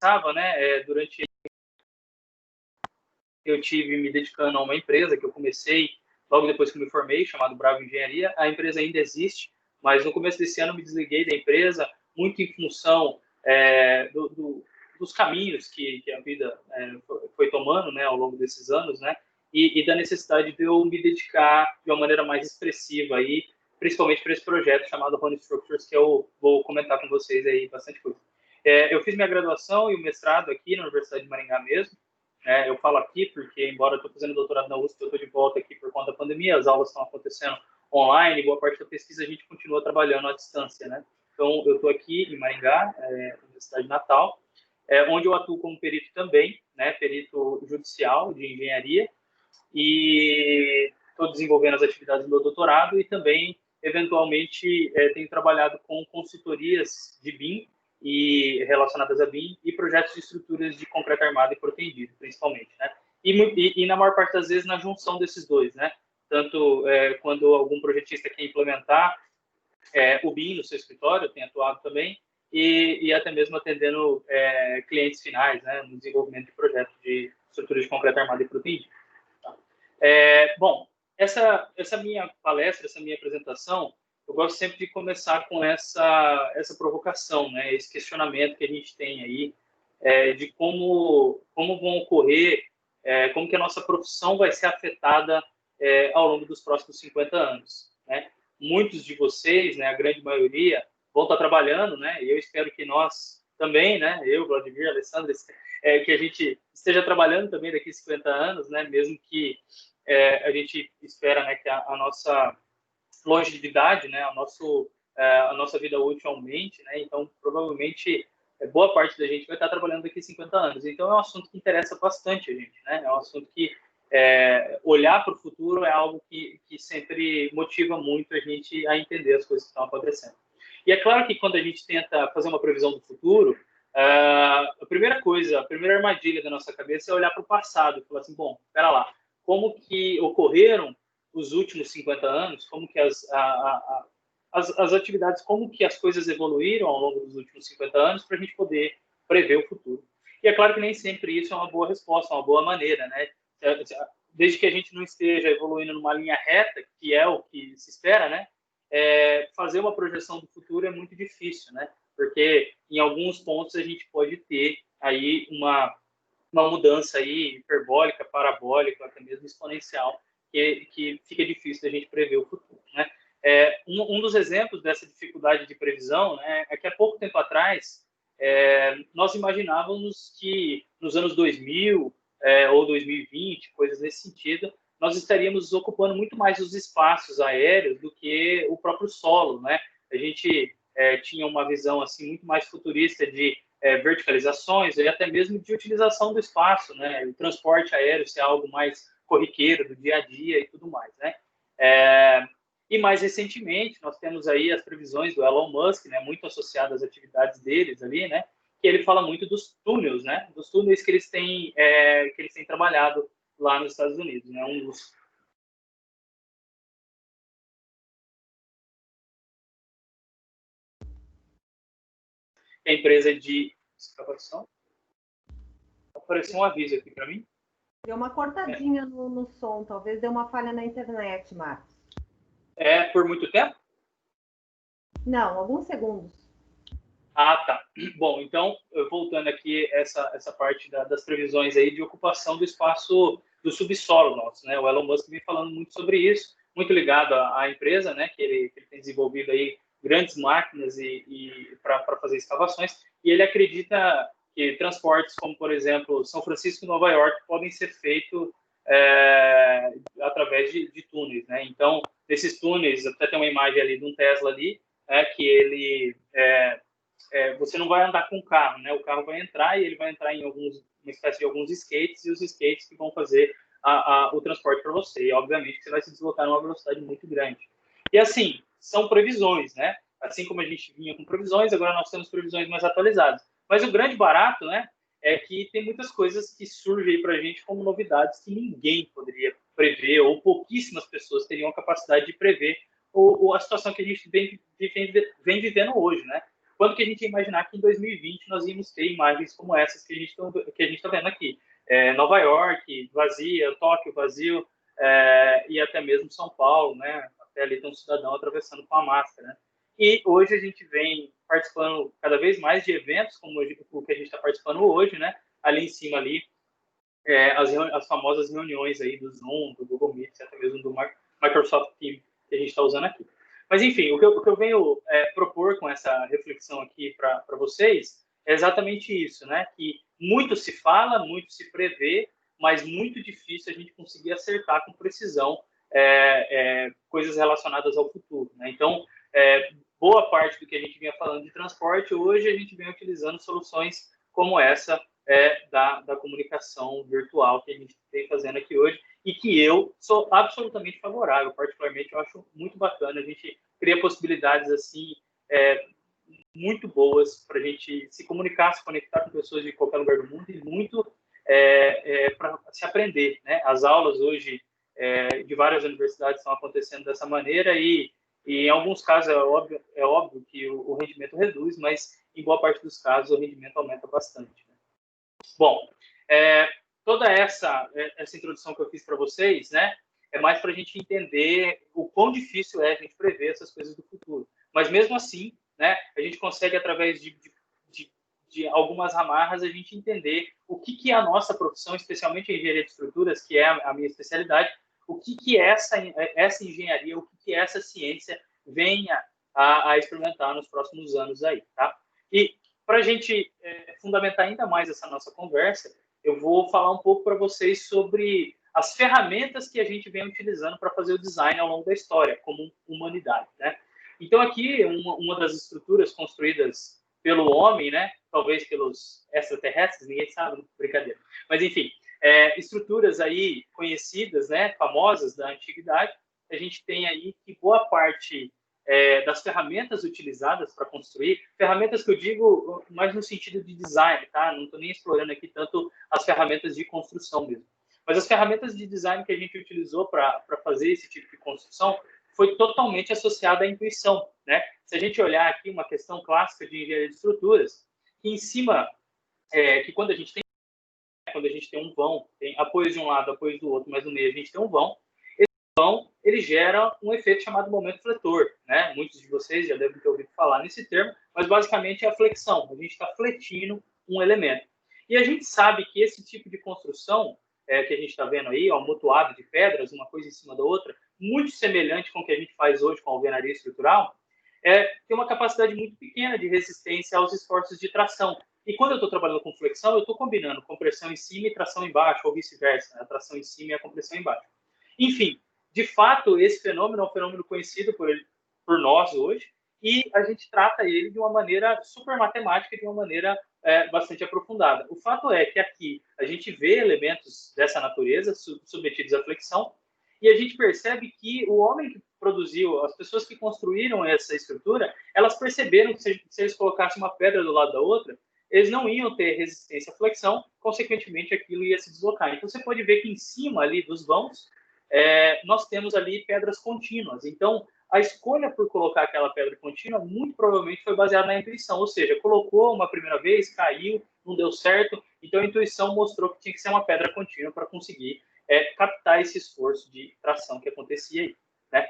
estava, né, durante eu tive me dedicando a uma empresa que eu comecei logo depois que eu me formei, chamado Bravo Engenharia. A empresa ainda existe, mas no começo desse ano me desliguei da empresa, muito em função dos caminhos que a vida foi tomando, né, ao longo desses anos, né, e da necessidade de eu me dedicar de uma maneira mais expressiva aí, principalmente para esse projeto chamado Honey Structures, que eu vou comentar com vocês aí bastante coisa. Eu fiz minha graduação e o mestrado aqui na Universidade de Maringá mesmo. Eu falo aqui porque, embora eu estou fazendo doutorado na USP, eu estou de volta aqui por conta da pandemia, as aulas estão acontecendo online, boa parte da pesquisa a gente continua trabalhando à distância, né? Então, eu estou aqui em Maringá, Universidade de Natal, onde eu atuo como perito também, né? Perito judicial de engenharia, e estou desenvolvendo as atividades do meu doutorado e também, eventualmente, tenho trabalhado com consultorias de BIM e relacionadas a BIM e projetos de estruturas de concreto armado e protendido, principalmente, né? E na maior parte das vezes na junção desses dois, né? Tanto quando algum projetista quer implementar o BIM no seu escritório, eu tenho atuado também, e até mesmo atendendo clientes finais, né? No desenvolvimento de projetos de estruturas de concreto armado e protendido. Bom, essa minha palestra, essa minha apresentação, eu gosto sempre de começar com essa provocação, né? Esse questionamento que a gente tem aí, de como vão ocorrer, como que a nossa profissão vai ser afetada ao longo dos próximos 50 anos, né? Muitos de vocês, né, a grande maioria, vão estar trabalhando, né? E eu espero que nós também, né? Eu, Vladimir, Alessandro, que a gente esteja trabalhando também daqui a 50 anos, né? Mesmo que a gente espera, né, que a nossa longevidade, né, a nossa vida útil aumente, né? Então, provavelmente, boa parte da gente vai estar trabalhando daqui a 50 anos. Então, é um assunto que interessa bastante a gente, né? É um assunto que olhar para o futuro é algo que sempre motiva muito a gente a entender as coisas que estão acontecendo. E é claro que quando a gente tenta fazer uma previsão do futuro, a primeira coisa, a primeira armadilha da nossa cabeça é olhar para o passado e falar assim, bom, espera lá, como que ocorreram os últimos 50 anos, como que as atividades, como que as coisas evoluíram ao longo dos últimos 50 anos para a gente poder prever o futuro. E é claro que nem sempre isso é uma boa resposta, uma boa maneira, né? Desde que a gente não esteja evoluindo numa linha reta, que é o que se espera, né? Fazer uma projeção do futuro é muito difícil, né? Porque em alguns pontos a gente pode ter aí uma mudança aí hiperbólica, parabólica, até mesmo exponencial, que fica difícil da gente prever o futuro, né? Um dos exemplos dessa dificuldade de previsão, né, é que há pouco tempo atrás nós imaginávamos que nos anos 2000 ou 2020, coisas nesse sentido, nós estaríamos ocupando muito mais os espaços aéreos do que o próprio solo, né? A gente tinha uma visão assim muito mais futurista de verticalizações e até mesmo de utilização do espaço, né? O transporte aéreo ser algo mais corriqueiro do dia a dia e tudo mais, né? E mais recentemente nós temos aí as previsões do Elon Musk, né? Muito associadas às atividades deles ali, né? Que ele fala muito dos túneis, né? Dos túneis que eles têm trabalhado lá nos Estados Unidos, né? Um dos a empresa de escavação. Apareceu um aviso aqui para mim. Deu uma cortadinha no som, talvez deu uma falha na internet, Marcos. Por muito tempo? Não, alguns segundos. Ah, tá. Bom, então, voltando aqui essa parte das previsões aí de ocupação do espaço do subsolo nosso, né? O Elon Musk vem falando muito sobre isso, muito ligado à empresa, né? Que ele tem desenvolvido aí grandes máquinas e para fazer escavações, e ele acredita que transportes como, por exemplo, São Francisco e Nova York podem ser feitos através de túneis, né? Então, desses túneis, até tem uma imagem ali de um Tesla ali, que ele você não vai andar com o carro, né? O carro vai entrar e ele vai entrar em uma espécie de alguns skates, e os skates que vão fazer o transporte para você. E, obviamente, você vai se deslocar numa velocidade muito grande. E, assim, são previsões, né? Assim como a gente vinha com previsões, agora nós temos previsões mais atualizadas. Mas o grande barato, né, é que tem muitas coisas que surgem para a gente como novidades que ninguém poderia prever, ou pouquíssimas pessoas teriam a capacidade de prever a situação que a gente vem vivendo hoje, né? quando que a gente ia imaginar que em 2020 nós íamos ter imagens como essas que a gente está vendo aqui? Nova York vazia, Tóquio vazio, e até mesmo São Paulo, né? Até ali tem um cidadão atravessando com a máscara, né? E hoje a gente vem participando cada vez mais de eventos, como o que a gente está participando hoje, né? Ali em cima, ali, as famosas reuniões aí do Zoom, do Google Meet, até mesmo do Microsoft Teams que a gente está usando aqui. Mas, enfim, o que eu venho propor com essa reflexão aqui para vocês é exatamente isso, né? Que muito se fala, muito se prevê, mas muito difícil a gente conseguir acertar com precisão coisas relacionadas ao futuro, né? Então, boa parte do que a gente vinha falando de transporte, hoje a gente vem utilizando soluções como essa da comunicação virtual que a gente vem fazendo aqui hoje, e que eu sou absolutamente favorável, particularmente eu acho muito bacana, a gente cria possibilidades assim muito boas para a gente se comunicar, se conectar com pessoas de qualquer lugar do mundo, e muito para se aprender, né? As aulas hoje de várias universidades estão acontecendo dessa maneira, e em alguns casos é óbvio que o rendimento reduz, mas em boa parte dos casos o rendimento aumenta bastante, né? Bom, toda essa introdução que eu fiz para vocês, né, é mais para a gente entender o quão difícil é a gente prever essas coisas do futuro. Mas mesmo assim, né, a gente consegue, através de algumas amarras, a gente entender o que é a nossa profissão, especialmente a engenharia de estruturas, que é a minha especialidade, o que essa engenharia, o que essa ciência venha a experimentar nos próximos anos aí, tá? E para a gente fundamentar ainda mais essa nossa conversa, eu vou falar um pouco para vocês sobre as ferramentas que a gente vem utilizando para fazer o design ao longo da história, como humanidade, né? Então, aqui, uma das estruturas construídas pelo homem, né? Talvez pelos extraterrestres, ninguém sabe, brincadeira. Mas, enfim, estruturas aí conhecidas, né? Famosas da antiguidade, a gente tem aí que boa parte das ferramentas utilizadas para construir, ferramentas que eu digo mais no sentido de design, tá? Não estou nem explorando aqui tanto as ferramentas de construção mesmo. Mas as ferramentas de design que a gente utilizou para fazer esse tipo de construção foi totalmente associada à intuição, né? Se a gente olhar aqui uma questão clássica de engenharia de estruturas, que em cima, que quando a gente tem um vão, tem apoios de um lado, apoios do outro, mas no meio a gente tem um vão, ele gera um efeito chamado momento fletor, né? Muitos de vocês já devem ter ouvido falar nesse termo, mas basicamente é a flexão. A gente está fletindo um elemento. E a gente sabe que esse tipo de construção que a gente está vendo aí, amontoado de pedras, uma coisa em cima da outra, muito semelhante com o que a gente faz hoje com a alvenaria estrutural, tem uma capacidade muito pequena de resistência aos esforços de tração. E quando eu estou trabalhando com flexão, eu estou combinando compressão em cima e tração embaixo, ou vice-versa, né? A tração em cima e a compressão embaixo. Enfim, de fato, esse fenômeno é um fenômeno conhecido por nós hoje, e a gente trata ele de uma maneira super matemática, de uma maneira bastante aprofundada. O fato é que aqui a gente vê elementos dessa natureza submetidos à flexão, e a gente percebe que o homem que produziu, as pessoas que construíram essa estrutura, elas perceberam que se eles colocassem uma pedra do lado da outra, eles não iam ter resistência à flexão, consequentemente aquilo ia se deslocar. Então você pode ver que em cima ali dos vãos, nós temos ali pedras contínuas. Então, a escolha por colocar aquela pedra contínua muito provavelmente foi baseada na intuição, ou seja, colocou uma primeira vez, caiu, não deu certo, então a intuição mostrou que tinha que ser uma pedra contínua para conseguir captar esse esforço de tração que acontecia aí, né?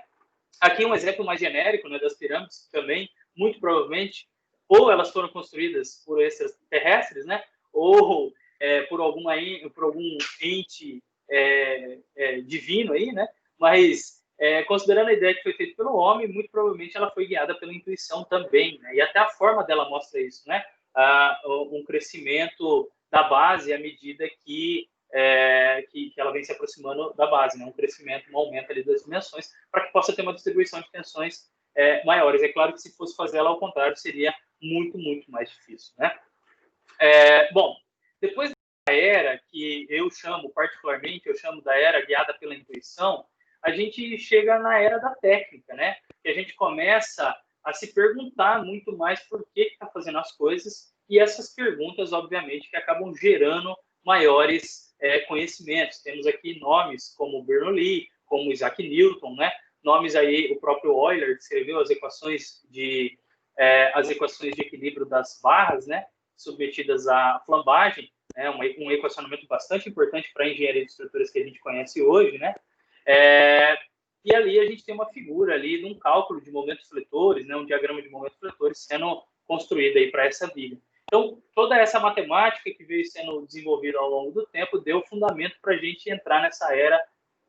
Aqui um exemplo mais genérico, né, das pirâmides, que também, muito provavelmente, ou elas foram construídas por extraterrestres, né, ou por algum ente divino aí, né? Mas considerando a ideia que foi feita pelo homem, muito provavelmente ela foi guiada pela intuição também, né? E até a forma dela mostra isso, né? Um crescimento da base à medida que ela vem se aproximando da base, né? Um crescimento, um aumento ali das dimensões, para que possa ter uma distribuição de tensões maiores. É claro que se fosse fazer ela ao contrário, seria muito, muito mais difícil, né? Bom, depois da era que eu chamo, particularmente, eu chamo da era guiada pela intuição, a gente chega na era da técnica, né? E a gente começa a se perguntar muito mais por que está fazendo as coisas, e essas perguntas, obviamente, que acabam gerando maiores conhecimentos. Temos aqui nomes como Bernoulli, como Isaac Newton, né? Nomes aí, o próprio Euler, que escreveu as equações de as equações de equilíbrio das barras, né, submetidas à flambagem, né, um equacionamento bastante importante para a engenharia de estruturas que a gente conhece hoje, né, e ali a gente tem uma figura ali de um cálculo de momentos fletores, né, um diagrama de momentos fletores sendo construído aí para essa viga. Então, toda essa matemática que veio sendo desenvolvida ao longo do tempo deu fundamento para a gente entrar nessa era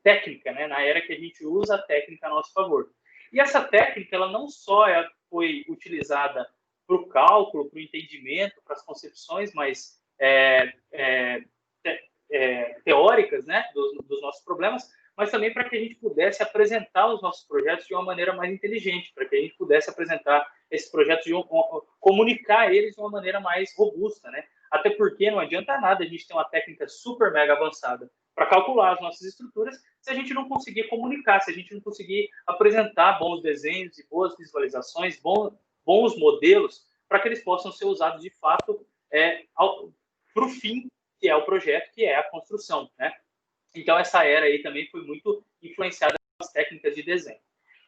técnica, né, na era que a gente usa a técnica a nosso favor. E essa técnica, ela não só foi utilizada para o cálculo, para o entendimento, para as concepções mais teóricas, né, dos nossos problemas, mas também para que a gente pudesse apresentar os nossos projetos de uma maneira mais inteligente, para que a gente pudesse apresentar esses projetos, comunicar eles de uma maneira mais robusta, né? Até porque não adianta nada a gente ter uma técnica super mega avançada para calcular as nossas estruturas se a gente não conseguir comunicar, se a gente não conseguir apresentar bons desenhos e boas visualizações, bons modelos, para que eles possam ser usados de fato para o fim que é o projeto, que é a construção, né? Então, essa era aí também foi muito influenciada pelas técnicas de desenho.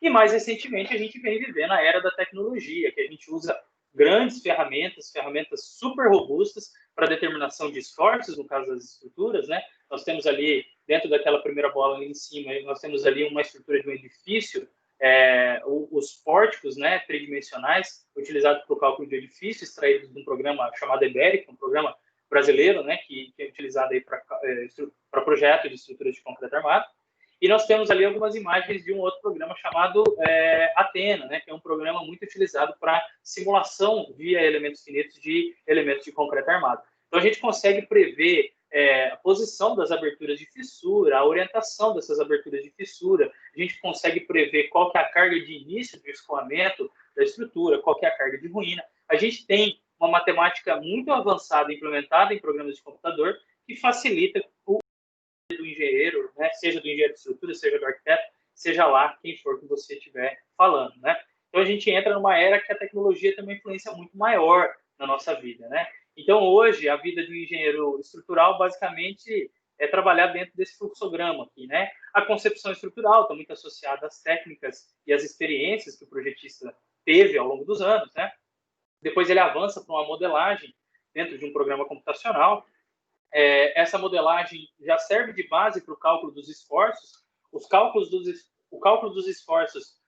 E, mais recentemente, a gente vem vivendo a era da tecnologia, que a gente usa grandes ferramentas super robustas para determinação de esforços, no caso das estruturas, né? Nós temos ali, dentro daquela primeira bola ali em cima, nós temos ali uma estrutura de um edifício, os pórticos, né, tridimensionais, utilizados para o cálculo de edifício, extraídos de um programa chamado EBERIC, um programa brasileiro, né, que é utilizado aí para projeto de estruturas de concreto armado. E nós temos ali algumas imagens de um outro programa chamado Athena, né, que é um programa muito utilizado para simulação via elementos finitos de elementos de concreto armado. Então, a gente consegue prever a posição das aberturas de fissura, a orientação dessas aberturas de fissura, a gente consegue prever qual que é a carga de início do escoamento da estrutura, qual que é a carga de ruína. A gente tem uma matemática muito avançada implementada em programas de computador que facilita o do engenheiro, né, seja do engenheiro de estrutura, seja do arquiteto, seja lá quem for que você estiver falando, né? Então a gente entra numa era que a tecnologia tem uma influência muito maior na nossa vida, né? Então hoje a vida do engenheiro estrutural basicamente é trabalhar dentro desse fluxograma aqui, né? A concepção estrutural está muito associada às técnicas e às experiências que o projetista teve ao longo dos anos, né? Depois ele avança para uma modelagem dentro de um programa computacional. Essa modelagem já serve de base para o cálculo dos esforços. O cálculo dos esforços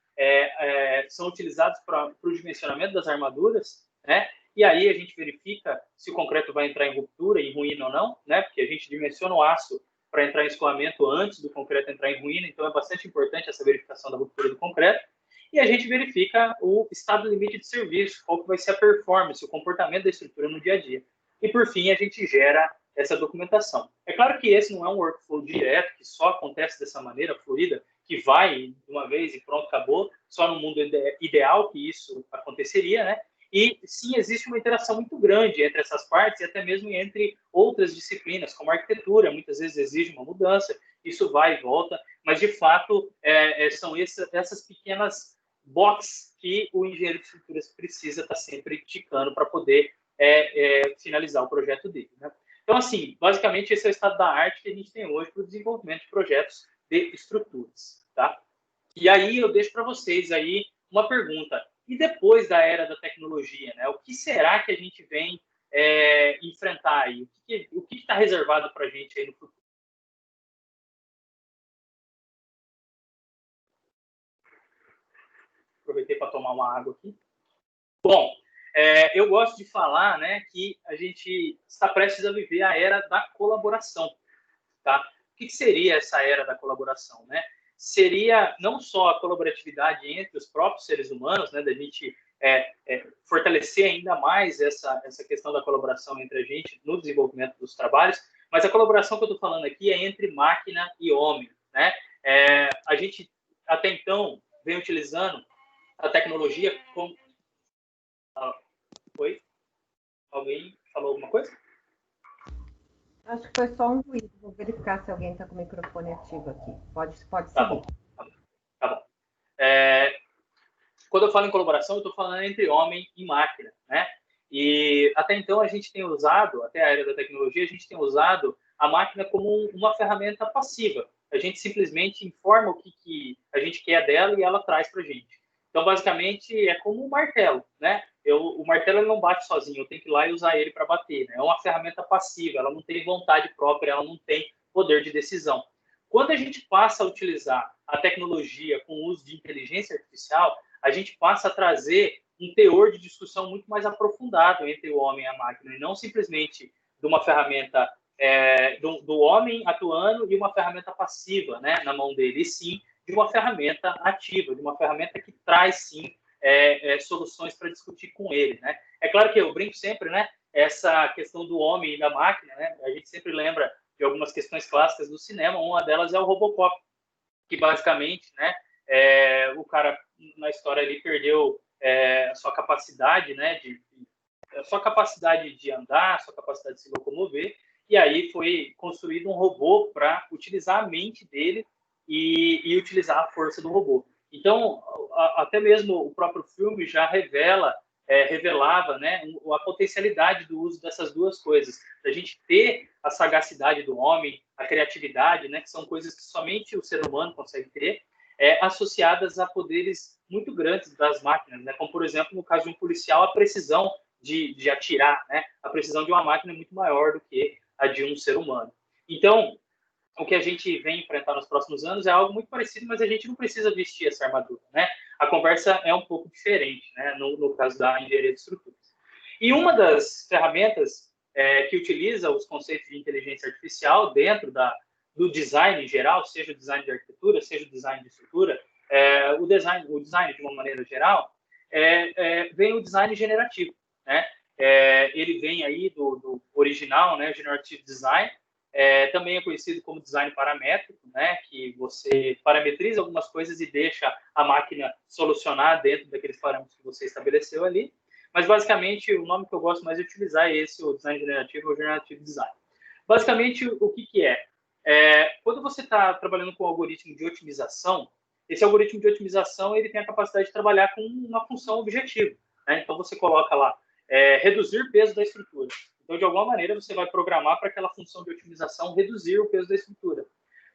são utilizados para o dimensionamento das armaduras, né? E aí a gente verifica se o concreto vai entrar em ruptura, em ruína ou não, né? Porque a gente dimensiona o aço para entrar em escoamento antes do concreto entrar em ruína, então é bastante importante essa verificação da ruptura do concreto. E a gente verifica o estado limite de serviço, qual que vai ser a performance, o comportamento da estrutura no dia a dia. E, por fim, a gente gera essa documentação. É claro que esse não é um workflow direto, que só acontece dessa maneira fluida, que vai de uma vez e pronto, acabou, só no mundo ideal que isso aconteceria, né? E, sim, existe uma interação muito grande entre essas partes e até mesmo entre outras disciplinas, como a arquitetura, muitas vezes exige uma mudança, isso vai e volta, mas, de fato, são essas pequenas box que o engenheiro de estruturas precisa estar sempre ticando para poder finalizar o projeto dele, né? Então, assim, basicamente, esse é o estado da arte que a gente tem hoje para o desenvolvimento de projetos de estruturas, tá? E aí eu deixo para vocês aí uma pergunta. E depois da era da tecnologia, né? O que será que a gente vem enfrentar aí? O que está reservado para a gente aí no futuro? Aproveitei para tomar uma água aqui. Bom, eu gosto de falar, né, que a gente está prestes a viver a era da colaboração, tá? O que seria essa era da colaboração, né? Seria não só a colaboratividade entre os próprios seres humanos, né, da gente fortalecer ainda mais essa questão da colaboração entre a gente no desenvolvimento dos trabalhos, mas a colaboração que eu estou falando aqui é entre máquina e homem, né? A gente até então vem utilizando a tecnologia como... Oi? Alguém falou alguma coisa? Acho que foi só um ruído. Vou verificar se alguém está com o microfone ativo aqui. Pode Tá seguir. bom. Tá bom. Quando eu falo em colaboração, eu estou falando entre homem e máquina, né? E até então a gente tem usado, até a era da tecnologia, a gente tem usado a máquina como uma ferramenta passiva. A gente simplesmente informa o que a gente quer dela e ela traz para a gente. Então, basicamente, é como um martelo, né? O martelo ele não bate sozinho, eu tenho que ir lá e usar ele para bater, né? É uma ferramenta passiva, ela não tem vontade própria, ela não tem poder de decisão. Quando a gente passa a utilizar a tecnologia com o uso de inteligência artificial, a gente passa a trazer um teor de discussão muito mais aprofundado entre o homem e a máquina, e não simplesmente de uma ferramenta do homem atuando e uma ferramenta passiva, né, na mão dele, e sim de uma ferramenta ativa, de uma ferramenta que traz, sim, soluções para discutir com ele, né? É claro que eu brinco sempre, né, essa questão do homem e da máquina, né? A gente sempre lembra de algumas questões clássicas do cinema, uma delas é o Robocop, que basicamente, né, o cara na história ali perdeu a sua capacidade, né, a sua capacidade de andar, a sua capacidade de se locomover, e aí foi construído um robô para utilizar a mente dele e utilizar a força do robô. Então, até mesmo o próprio filme já revelava, né, a potencialidade do uso dessas duas coisas. A gente ter a sagacidade do homem, a criatividade, né, que são coisas que somente o ser humano consegue ter, associadas a poderes muito grandes das máquinas, né, como, por exemplo, no caso de um policial, a precisão de atirar, né, a precisão de uma máquina é muito maior do que a de um ser humano. Então, o que a gente vem enfrentar nos próximos anos é algo muito parecido, mas a gente não precisa vestir essa armadura, né? A conversa é um pouco diferente, né? No caso da engenharia de estruturas. E uma das ferramentas que utiliza os conceitos de inteligência artificial dentro do design em geral, seja o design de arquitetura, seja o design de estrutura, o design de uma maneira geral, vem o design generativo, né? Ele vem aí do original, né? Generative Design. Também é conhecido como design paramétrico, né, que você parametriza algumas coisas e deixa a máquina solucionar dentro daqueles parâmetros que você estabeleceu ali. Mas, basicamente, o nome que eu gosto mais de utilizar é esse, o design generativo ou generative design. Basicamente, o que é? Quando você está trabalhando com um algoritmo de otimização, esse algoritmo de otimização ele tem a capacidade de trabalhar com uma função objetivo, né? Então, você coloca lá, reduzir peso da estrutura. Então, de alguma maneira, você vai programar para aquela função de otimização reduzir o peso da estrutura.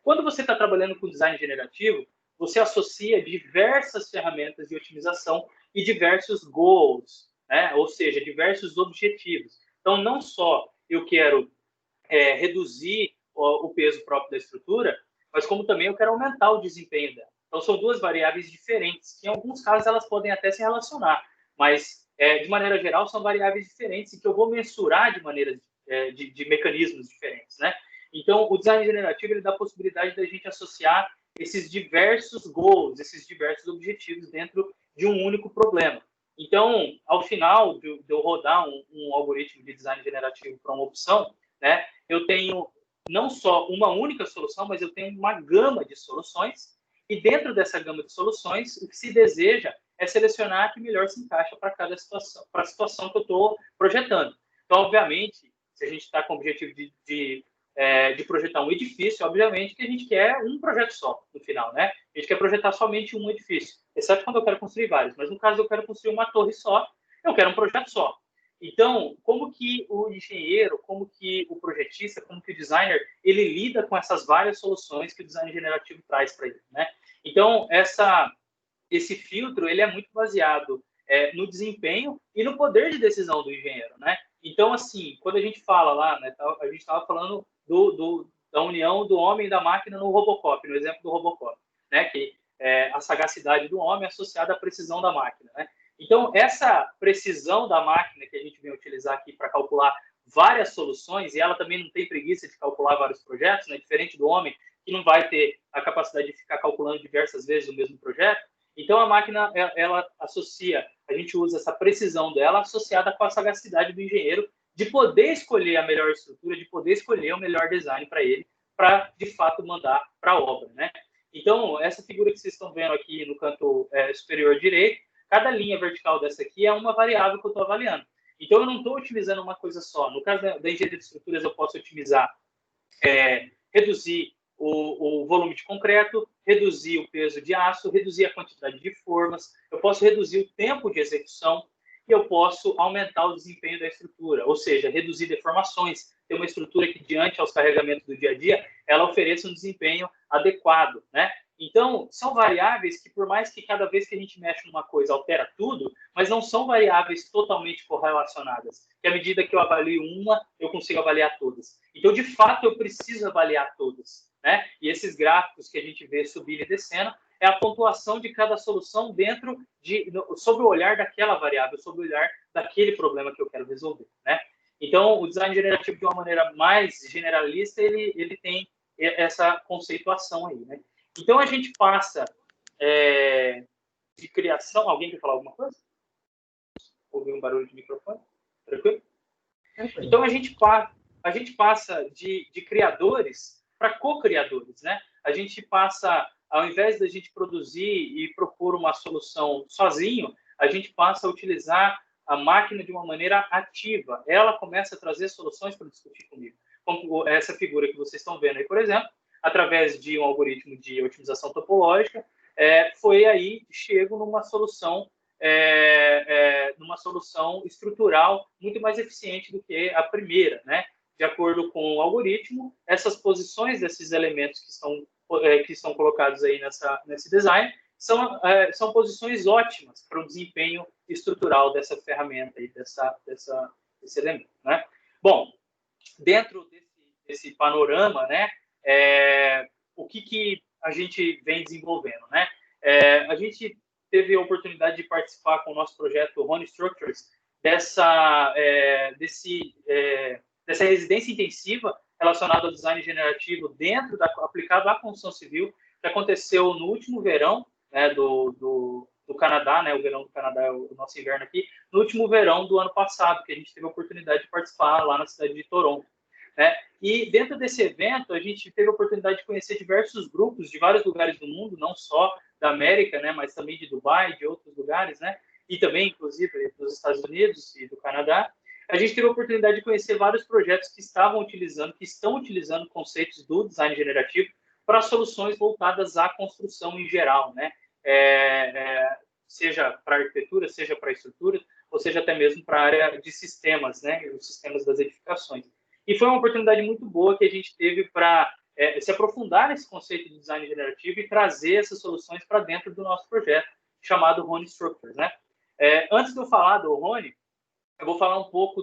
Quando você está trabalhando com design generativo, você associa diversas ferramentas de otimização e diversos goals, né? Ou seja, diversos objetivos. Então, não só eu quero reduzir o peso próprio da estrutura, mas como também eu quero aumentar o desempenho dela. Então, são duas variáveis diferentes, que em alguns casos elas podem até se relacionar, mas de maneira geral, são variáveis diferentes e que eu vou mensurar de maneiras de mecanismos diferentes, né? Então, o design generativo ele dá a possibilidade da gente associar esses diversos goals, esses diversos objetivos dentro de um único problema. Então, ao final de eu rodar um algoritmo de design generativo para uma opção, né, eu tenho não só uma única solução, mas eu tenho uma gama de soluções, e dentro dessa gama de soluções, o que se deseja é selecionar a que melhor se encaixa para cada situação, para a situação que eu estou projetando. Então, obviamente, se a gente está com o objetivo de projetar um edifício, obviamente que a gente quer um projeto só no final, né? A gente quer projetar somente um edifício, exceto quando eu quero construir vários. Mas no caso eu quero construir uma torre só, eu quero um projeto só. Então, como que o engenheiro, como que o projetista, como que o designer, ele lida com essas várias soluções que o design generativo traz para ele, né? Então, esse filtro ele é muito baseado no desempenho e no poder de decisão do engenheiro, né? Então, assim, quando a gente fala lá, né, a gente estava falando da união do homem e da máquina no Robocop, no exemplo do Robocop, né? Que a sagacidade do homem associada à precisão da máquina, né? Então, essa precisão da máquina que a gente vem utilizar aqui para calcular várias soluções, e ela também não tem preguiça de calcular vários projetos, né? Diferente do homem, que não vai ter a capacidade de ficar calculando diversas vezes o mesmo projeto. Então, a máquina, ela associa, a gente usa essa precisão dela associada com a sagacidade do engenheiro de poder escolher a melhor estrutura, de poder escolher o melhor design para ele, para, de fato, mandar para a obra, né? Então, essa figura que vocês estão vendo aqui no canto superior direito, cada linha vertical dessa aqui é uma variável que eu estou avaliando. Então, eu não estou otimizando uma coisa só. No caso da engenharia de estruturas, eu posso otimizar, reduzir o volume de concreto, reduzir o peso de aço, reduzir a quantidade de formas, eu posso reduzir o tempo de execução e eu posso aumentar o desempenho da estrutura, ou seja, reduzir deformações, ter uma estrutura que, diante aos carregamentos do dia a dia, ela ofereça um desempenho adequado, né? Então, são variáveis que, por mais que cada vez que a gente mexe numa coisa altera tudo, mas não são variáveis totalmente correlacionadas. Que à medida que eu avalio uma, eu consigo avaliar todas. Então, de fato, eu preciso avaliar todas, né? E esses gráficos que a gente vê subindo e descendo é a pontuação de cada solução sob o olhar daquela variável, sob o olhar daquele problema que eu quero resolver, né? Então, o design generativo, de uma maneira mais generalista, ele tem essa conceituação aí, né? Então, a gente passa de criação... Alguém quer falar alguma coisa? Ouviu um barulho de microfone? Tranquilo? Então, a gente passa de criadores para co-criadores, né? A gente passa, ao invés da gente produzir e propor uma solução sozinho, a gente passa a utilizar a máquina de uma maneira ativa. Ela começa a trazer soluções para discutir comigo. Como essa figura que vocês estão vendo aí, por exemplo, através de um algoritmo de otimização topológica, foi aí que chego numa solução estrutural muito mais eficiente do que a primeira, né? De acordo com o algoritmo, essas posições desses elementos que estão colocados aí nesse design são posições ótimas para o desempenho estrutural dessa ferramenta e desse elemento, né? Bom, dentro desse panorama, né? O que a gente vem desenvolvendo, né? A gente teve a oportunidade de participar com o nosso projeto Rony Structures dessa residência intensiva relacionada ao design generativo aplicado à construção civil, que aconteceu no último verão, né, do Canadá, né? O verão do Canadá é o nosso inverno aqui, no último verão do ano passado, que a gente teve a oportunidade de participar lá na cidade de Toronto. Né? E dentro desse evento, a gente teve a oportunidade de conhecer diversos grupos de vários lugares do mundo, não só da América, né, mas também de Dubai, de outros lugares, né, e também, inclusive, dos Estados Unidos e do Canadá. A gente teve a oportunidade de conhecer vários projetos que estão utilizando conceitos do design generativo para soluções voltadas à construção em geral, né, seja para arquitetura, seja para estrutura, ou seja até mesmo para a área de sistemas, né, os sistemas das edificações. E foi uma oportunidade muito boa que a gente teve para se aprofundar nesse conceito de design generativo e trazer essas soluções para dentro do nosso projeto, chamado Rony Structures, né? Antes de eu falar do Rony, eu vou falar um pouco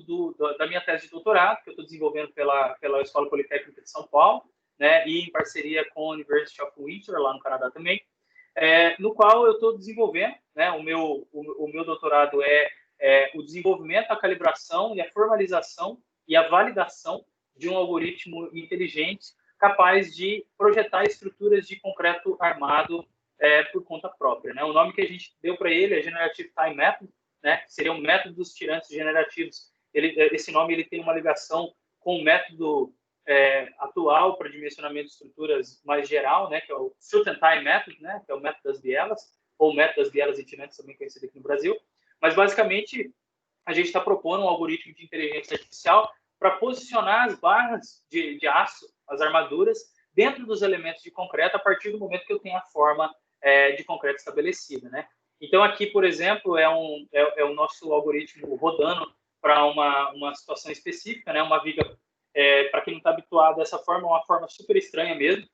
da minha tese de doutorado, que eu estou desenvolvendo pela Escola Politécnica de São Paulo, né, e em parceria com a University of Windsor, lá no Canadá também, no qual eu estou desenvolvendo, né, o meu doutorado o desenvolvimento, a calibração e a formalização e a validação de um algoritmo inteligente capaz de projetar estruturas de concreto armado por conta própria, né? O nome que a gente deu para ele é Generative Time Method, né? Seria um método dos tirantes generativos. Esse nome ele tem uma ligação com o método atual para dimensionamento de estruturas mais geral, né? Que é o Suit-and-Tie Method, né? Que é o método das bielas, ou método das bielas itinerantes, também conhecido aqui no Brasil. Mas, basicamente, a gente está propondo um algoritmo de inteligência artificial para posicionar as barras de aço, as armaduras, dentro dos elementos de concreto a partir do momento que eu tenho a forma de concreto estabelecida, né? Então, aqui, por exemplo, é o nosso algoritmo rodando para uma situação específica, né? Uma viga, para quem não está habituado a essa forma, é uma forma super estranha mesmo.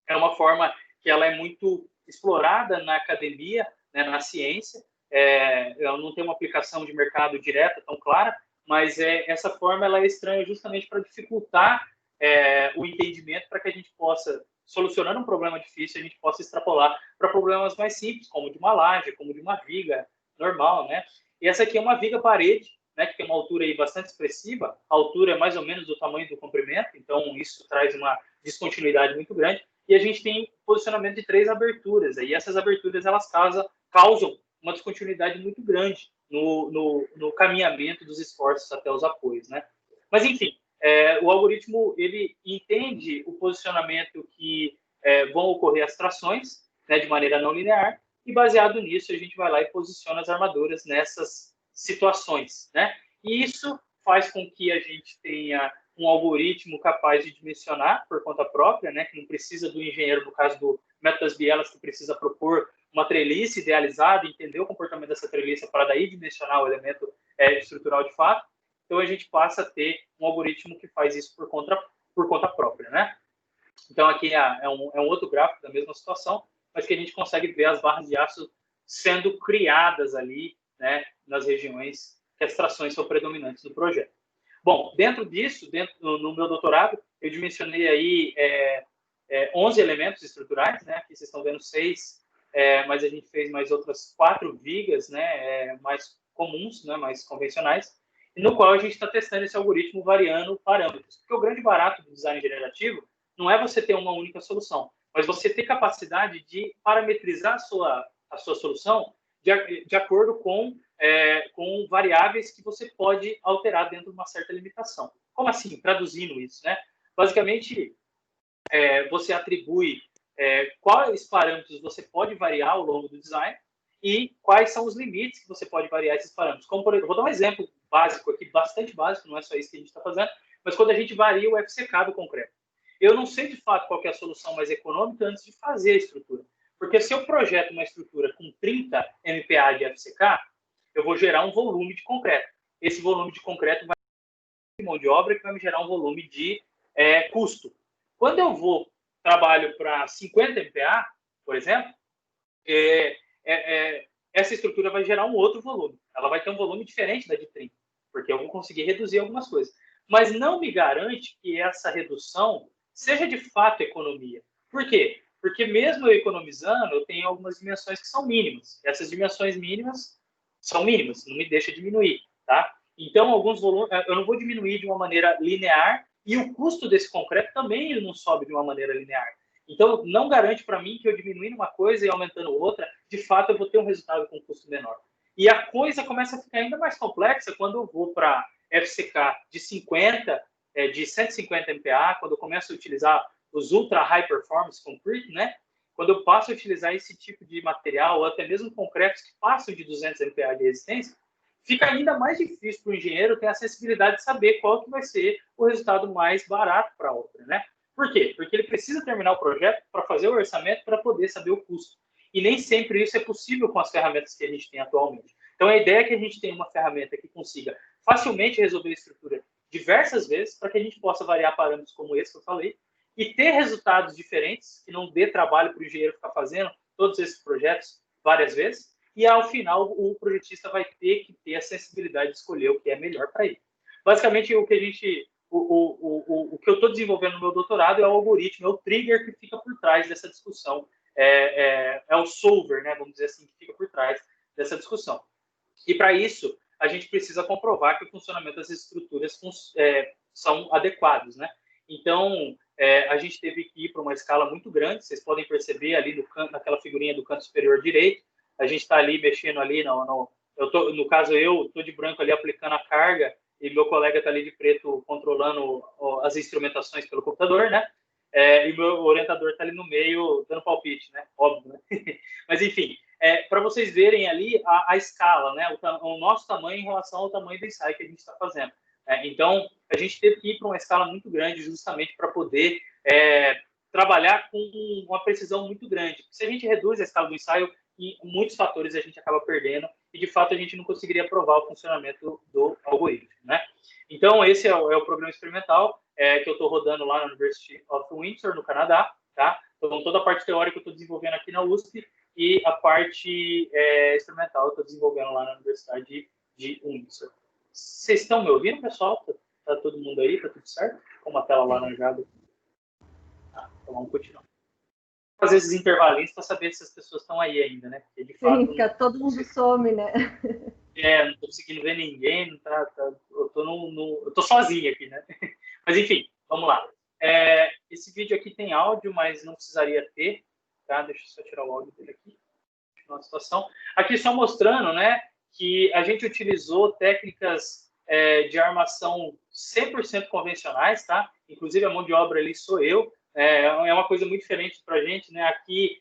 É uma forma que ela é muito explorada na academia, né, na ciência. Ela não tem uma aplicação de mercado direta tão clara, mas essa forma ela é estranha justamente para dificultar o entendimento, para que a gente possa, solucionando um problema difícil, a gente possa extrapolar para problemas mais simples, como de uma laje, como de uma viga normal, né? E essa aqui é uma viga parede, né, que tem uma altura aí bastante expressiva. A altura é mais ou menos do tamanho do comprimento, então isso traz uma descontinuidade muito grande. E a gente tem posicionamento de 3 aberturas. E essas aberturas elas causam uma descontinuidade muito grande no caminhamento dos esforços até os apoios, né? Mas, enfim, o algoritmo ele entende o posicionamento que vão ocorrer as trações, né, de maneira não linear, e baseado nisso a gente vai lá e posiciona as armaduras nessas situações, né? E isso faz com que a gente tenha um algoritmo capaz de dimensionar por conta própria, né, que não precisa do engenheiro, no caso do método das bielas, que precisa propor uma treliça idealizada, entender o comportamento dessa treliça para daí dimensionar o elemento estrutural de fato. Então, a gente passa a ter um algoritmo que faz isso por conta própria, né? Então, aqui é um outro gráfico da mesma situação. mas que a gente consegue ver as barras de aço sendo criadas ali, né, nas regiões que as trações são predominantes no projeto. Bom, dentro disso, no meu doutorado, eu dimensionei aí 11 elementos estruturais, né? Aqui vocês estão vendo 6, mas a gente fez mais outras 4 vigas, né? Mais comuns, né? Mais convencionais, no qual a gente está testando esse algoritmo variando parâmetros. Porque o grande barato do design generativo não é você ter uma única solução, mas você ter capacidade de parametrizar a sua solução de acordo com variáveis que você pode alterar dentro de uma certa limitação. Como assim? Traduzindo isso, né? Basicamente, você atribui quais parâmetros você pode variar ao longo do design e quais são os limites que você pode variar esses parâmetros. Como, por exemplo, vou dar um exemplo básico aqui, bastante básico, não é só isso que a gente está fazendo, mas quando a gente varia o FCK do concreto. Eu não sei, de fato, qual é a solução mais econômica antes de fazer a estrutura. Porque se eu projeto uma estrutura com 30 MPa de FCK, eu vou gerar um volume de concreto. Esse volume de concreto vai ter mão de obra que vai me gerar um volume de custo. Quando eu trabalho para 50 MPa, por exemplo, essa estrutura vai gerar um outro volume. Ela vai ter um volume diferente da de 30, porque eu vou conseguir reduzir algumas coisas. Mas não me garante que essa redução seja de fato economia. Por quê? Porque mesmo eu economizando, eu tenho algumas dimensões que são mínimas. Essas dimensões mínimas são mínimas, não me deixa diminuir, tá? Então, alguns volumes, eu não vou diminuir de uma maneira linear e o custo desse concreto também não sobe de uma maneira linear. Então, não garante para mim que eu diminuindo uma coisa e aumentando outra, de fato, eu vou ter um resultado com custo menor. E a coisa começa a ficar ainda mais complexa quando eu vou para FCK de 50, de 150 MPa, quando eu começo a utilizar os Ultra High Performance Concrete, né? Quando eu passo a utilizar esse tipo de material, ou até mesmo concretos que passam de 200 MPa de resistência, fica ainda mais difícil para o engenheiro ter a sensibilidade de saber qual que vai ser o resultado mais barato para a obra, né? Por quê? Porque ele precisa terminar o projeto para fazer o orçamento para poder saber o custo. E nem sempre isso é possível com as ferramentas que a gente tem atualmente. Então, a ideia é que a gente tenha uma ferramenta que consiga facilmente resolver a estrutura diversas vezes, para que a gente possa variar parâmetros como esse que eu falei, e ter resultados diferentes, que não dê trabalho para o engenheiro ficar fazendo todos esses projetos várias vezes, e ao final o projetista vai ter que ter a sensibilidade de escolher o que é melhor para ele. Basicamente, o que eu estou desenvolvendo no meu doutorado é o algoritmo, é o trigger que fica por trás dessa discussão. É o solver, né, vamos dizer assim, que fica por trás dessa discussão. E para isso, a gente precisa comprovar que o funcionamento das estruturas são adequados, né? Então, a gente teve que ir para uma escala muito grande, vocês podem perceber ali naquela figurinha do canto superior direito, a gente está ali mexendo ali, no caso eu estou de branco ali aplicando a carga, e meu colega está ali de preto controlando as instrumentações pelo computador, né? E meu orientador está ali no meio dando palpite, né? Óbvio, né? Mas, enfim, para vocês verem ali a escala, né? O nosso tamanho em relação ao tamanho do ensaio que a gente está fazendo. Então, a gente teve que ir para uma escala muito grande justamente para poder trabalhar com uma precisão muito grande. Se a gente reduz a escala do ensaio, em muitos fatores a gente acaba perdendo e, de fato, a gente não conseguiria provar o funcionamento do algoritmo, né? Então, esse é o programa experimental que eu estou rodando lá na University of Windsor, no Canadá, tá? Então, toda a parte teórica eu estou desenvolvendo aqui na USP e a parte experimental eu estou desenvolvendo lá na Universidade de Windsor. Vocês estão me ouvindo, pessoal? Tá todo mundo aí? Tá tudo certo? Com uma tela laranjada. Então, vamos continuar. Fazer esses intervalinhos para saber se as pessoas estão aí ainda, né? Porque, de fato, fica todo mundo some, né? Não estou conseguindo ver ninguém, eu tô sozinho aqui, né? Mas, enfim, vamos lá. Esse vídeo aqui tem áudio, mas não precisaria ter, tá? Deixa eu só tirar o áudio dele aqui. Uma situação. Aqui só mostrando, né, que a gente utilizou técnicas de armação 100% convencionais, tá? Inclusive a mão de obra ali sou eu. É uma coisa muito diferente para a gente, né? Aqui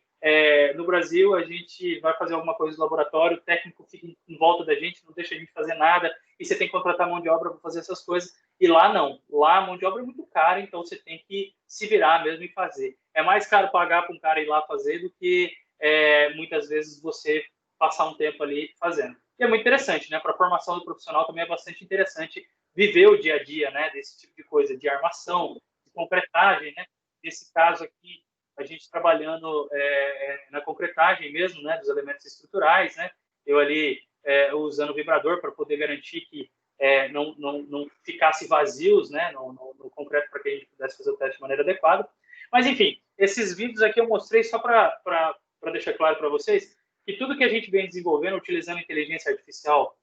no Brasil a gente vai fazer alguma coisa no laboratório, o técnico fica em volta da gente, não deixa a gente fazer nada, e você tem que contratar mão de obra para fazer essas coisas. E lá não. Lá a mão de obra é muito cara, então você tem que se virar mesmo e fazer. É mais caro pagar para um cara ir lá fazer do que muitas vezes você passar um tempo ali fazendo. E é muito interessante, né? Para a formação do profissional também é bastante interessante viver o dia a dia, né? Desse tipo de coisa, de armação, de concretagem, né? Nesse caso aqui, a gente trabalhando na concretagem mesmo, né, dos elementos estruturais, né, eu ali usando o vibrador para poder garantir que não ficasse vazios, né, no concreto, para que a gente pudesse fazer o teste de maneira adequada. Mas, enfim, esses vídeos aqui eu mostrei só para deixar claro para vocês que tudo que a gente vem desenvolvendo utilizando inteligência artificial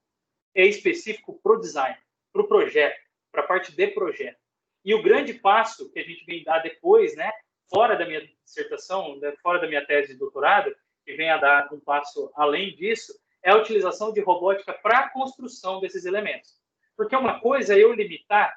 é específico para o design, para o projeto, para a parte de projeto. E o grande passo que a gente vem dar depois, né, fora da minha dissertação, fora da minha tese de doutorado, que vem a dar um passo além disso, é a utilização de robótica para a construção desses elementos. Porque uma coisa é eu limitar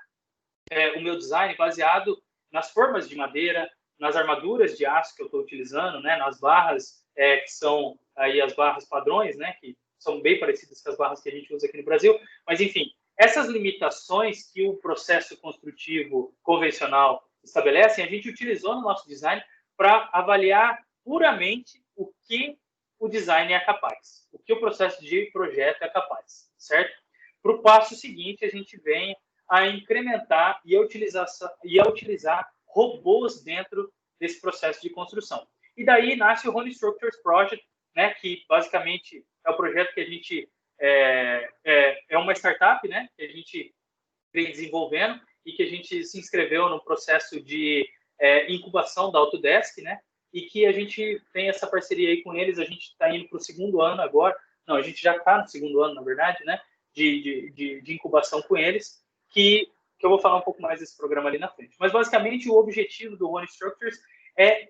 o meu design baseado nas formas de madeira, nas armaduras de aço que eu estou utilizando, né, nas barras que são aí as barras padrões, né, que são bem parecidas com as barras que a gente usa aqui no Brasil, mas enfim, essas limitações que o processo construtivo convencional estabelece, a gente utilizou no nosso design para avaliar puramente o que o design é capaz, o que o processo de projeto é capaz, certo? Para o passo seguinte, a gente vem a incrementar e a utilizar robôs dentro desse processo de construção. E daí nasce o Rony Structures Project, né, que basicamente é o projeto que a gente é uma startup, né, que a gente vem desenvolvendo e que a gente se inscreveu no processo de incubação da Autodesk, né, e que a gente tem essa parceria aí com eles. A gente está indo para o segundo ano agora, não, a gente já está no segundo ano, na verdade, né, de incubação com eles, que eu vou falar um pouco mais desse programa ali na frente. Mas, basicamente, o objetivo do Rony Structures é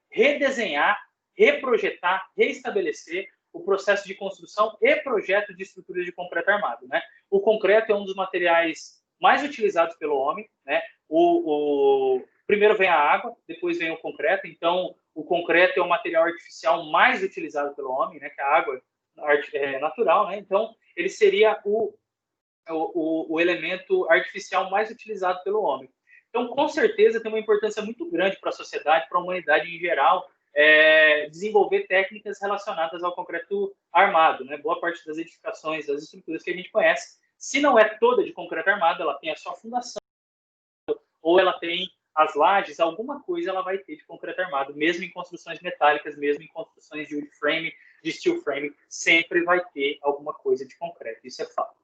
redesenhar, reprojetar, reestabelecer o processo de construção e projeto de estruturas de concreto armado, né? O concreto é um dos materiais mais utilizados pelo homem, né? Primeiro vem a água, depois vem o concreto. Então, o concreto é o material artificial mais utilizado pelo homem, né? Que a água é natural, né? Então, ele seria o elemento artificial mais utilizado pelo homem. Então, com certeza, tem uma importância muito grande para a sociedade, para a humanidade em geral, desenvolver técnicas relacionadas ao concreto armado, né? Boa parte das edificações, das estruturas que a gente conhece, se não é toda de concreto armado, ela tem a sua fundação, ou ela tem as lajes, alguma coisa ela vai ter de concreto armado, mesmo em construções metálicas, mesmo em construções de wood frame, de steel frame, sempre vai ter alguma coisa de concreto, isso é fato.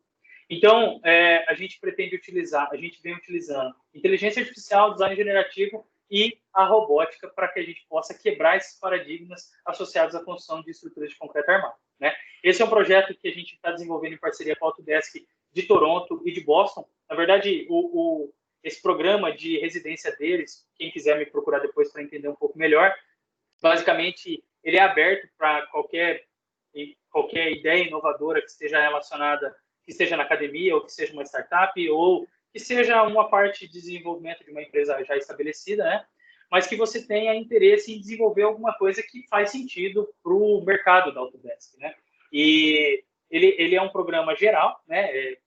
Então, a gente vem utilizando inteligência artificial, design generativo e a robótica para que a gente possa quebrar esses paradigmas associados à construção de estruturas de concreto armado, né? Esse é um projeto que a gente está desenvolvendo em parceria com a Autodesk de Toronto e de Boston. Na verdade, esse programa de residência deles, quem quiser me procurar depois para entender um pouco melhor, basicamente, ele é aberto para qualquer ideia inovadora que esteja relacionada, que esteja na academia, ou que seja uma startup, ou que seja uma parte de desenvolvimento de uma empresa já estabelecida, né? Mas que você tenha interesse em desenvolver alguma coisa que faz sentido para o mercado da Autodesk, né? E ele é um programa geral, né?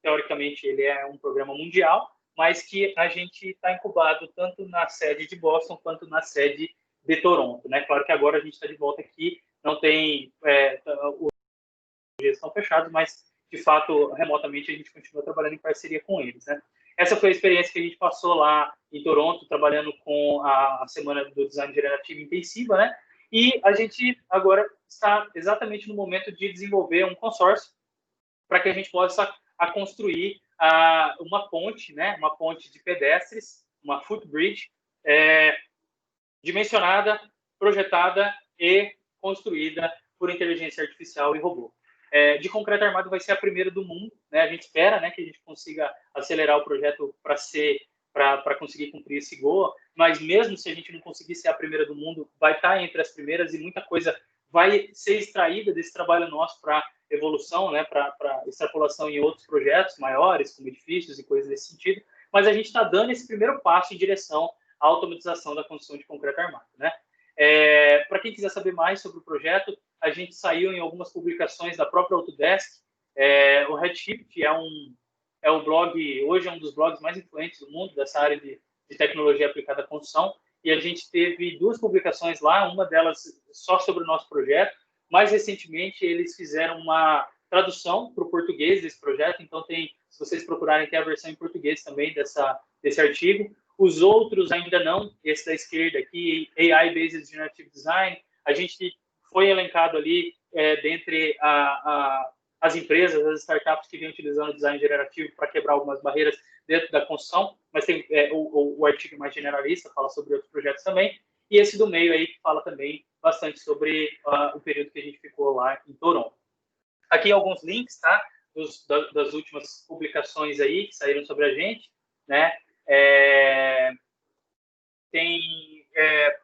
Teoricamente, ele é um programa mundial, mas que a gente está incubado tanto na sede de Boston quanto na sede de Toronto, né? Claro que agora a gente está de volta aqui, não tem os projetos estão fechados, mas de fato remotamente a gente continua trabalhando em parceria com eles, né? Essa foi a experiência que a gente passou lá em Toronto, trabalhando com a semana do design generativo intensiva, né? E a gente agora está exatamente no momento de desenvolver um consórcio para que a gente possa construir uma ponte, né? Uma ponte de pedestres, uma footbridge, dimensionada, projetada e construída por inteligência artificial e robô. De concreto armado vai ser a primeira do mundo, né? A gente espera, né, que a gente consiga acelerar o projeto para conseguir cumprir esse goal, mas mesmo se a gente não conseguir ser a primeira do mundo, vai estar entre as primeiras e muita coisa vai ser extraída desse trabalho nosso para evolução, né, para extrapolação em outros projetos maiores, como edifícios e coisas desse sentido, mas a gente está dando esse primeiro passo em direção à automatização da construção de concreto armado, né? Para quem quiser saber mais sobre o projeto, a gente saiu em algumas publicações da própria Autodesk. O Redshift é um blog, hoje é um dos blogs mais influentes do mundo dessa área de tecnologia aplicada à construção, e a gente teve 2 publicações lá, uma delas só sobre o nosso projeto. Mais recentemente, eles fizeram uma tradução para o português desse projeto, então se vocês procurarem, tem a versão em português também desse artigo, Os outros ainda não, esse da esquerda aqui, AI Based Generative Design, a gente foi elencado ali dentre as empresas, as startups que vêm utilizando o design generativo para quebrar algumas barreiras dentro da construção, mas tem o artigo mais generalista, fala sobre outros projetos também, e esse do meio aí que fala também bastante sobre o período que a gente ficou lá em Toronto. Aqui alguns links, tá? Das últimas publicações aí que saíram sobre a gente, né?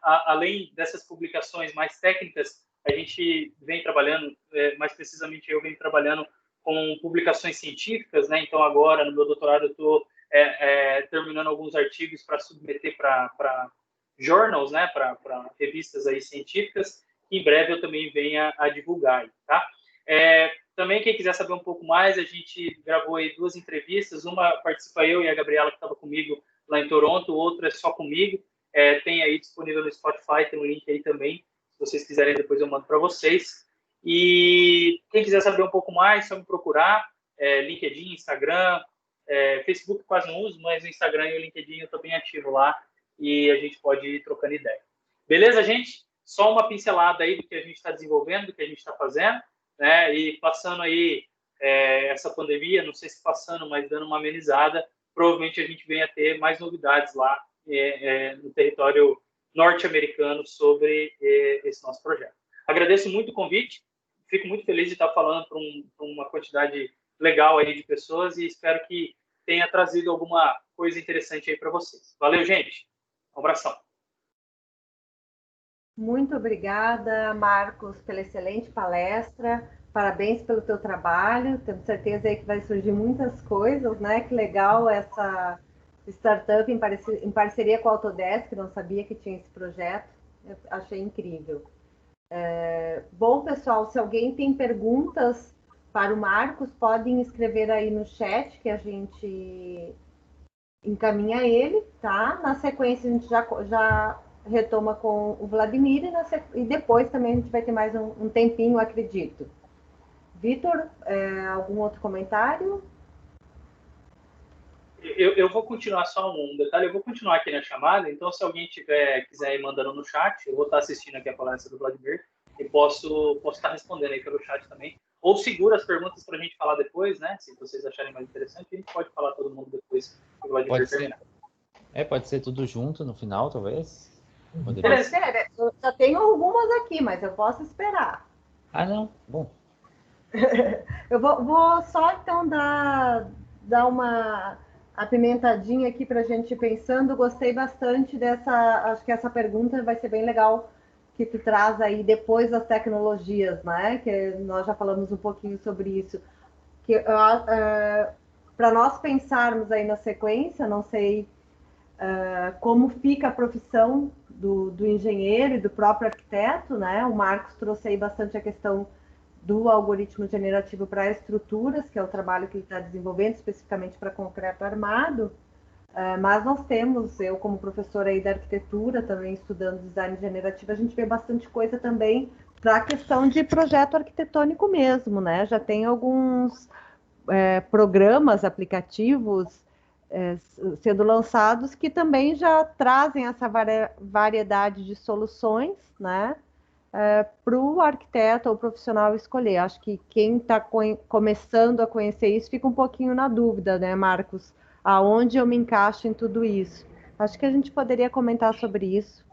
Além dessas publicações mais técnicas, a gente vem trabalhando, mais precisamente eu venho trabalhando com publicações científicas, né? Então agora no meu doutorado eu estou terminando alguns artigos para submeter para journals, né? Para revistas aí científicas, que em breve eu também venha a divulgar, tá? Também, quem quiser saber um pouco mais, a gente gravou aí 2 entrevistas, uma participa eu e a Gabriela, que estava comigo lá em Toronto, outra é só comigo, tem aí disponível no Spotify, tem um link aí também, se vocês quiserem, depois eu mando para vocês. E quem quiser saber um pouco mais, só me procurar, LinkedIn, Instagram, Facebook quase não uso, mas o Instagram e o LinkedIn eu estou bem ativo lá, e a gente pode ir trocando ideia. Beleza, gente? Só uma pincelada aí do que a gente está desenvolvendo, do que a gente está fazendo, né? E passando aí essa pandemia, não sei se passando, mas dando uma amenizada, provavelmente a gente venha ter mais novidades lá no território norte-americano sobre esse nosso projeto. Agradeço muito o convite, fico muito feliz de estar falando para uma quantidade legal aí de pessoas e espero que tenha trazido alguma coisa interessante aí para vocês. Valeu, gente. Um abração. Muito obrigada, Marcos, pela excelente palestra. Parabéns pelo teu trabalho. Tenho certeza aí que vai surgir muitas coisas, né? Que legal essa startup em parceria com a Autodesk, não sabia que tinha esse projeto. Eu achei incrível. Bom, pessoal, se alguém tem perguntas para o Marcos, podem escrever aí no chat que a gente encaminha ele, tá? Na sequência, a gente já retoma com o Vladimir e depois também a gente vai ter mais um tempinho, acredito. Vitor, algum outro comentário? Eu vou continuar só um detalhe, eu vou continuar aqui na chamada, então se alguém quiser ir mandando no chat, eu vou estar assistindo aqui a palestra do Vladimir e posso estar respondendo aí pelo chat também. Ou segura as perguntas para a gente falar depois, né? Se vocês acharem mais interessante, a gente pode falar todo mundo depois que o Vladimir terminar. Pode ser tudo junto no final, talvez. Beleza. Eu já tenho algumas aqui, mas eu posso esperar. Ah, não? Bom. Eu vou só então dar uma apimentadinha aqui para a gente ir pensando. Gostei bastante dessa. Acho que essa pergunta vai ser bem legal que tu traz aí depois das tecnologias, né? Que nós já falamos um pouquinho sobre isso. Para nós pensarmos aí na sequência, não sei como fica a profissão do engenheiro e do próprio arquiteto, né? O Marcos trouxe aí bastante a questão do algoritmo generativo para estruturas, que é o trabalho que ele está desenvolvendo especificamente para concreto armado, mas nós temos, eu como professora aí da arquitetura, também estudando design generativo, a gente vê bastante coisa também para a questão de projeto arquitetônico mesmo, né? Já tem alguns programas, aplicativos sendo lançados que também já trazem essa variedade de soluções, né? Para o arquiteto ou profissional escolher. Acho que quem está começando a conhecer isso fica um pouquinho na dúvida, né, Marcos? Aonde eu me encaixo em tudo isso? Acho que a gente poderia comentar sobre isso.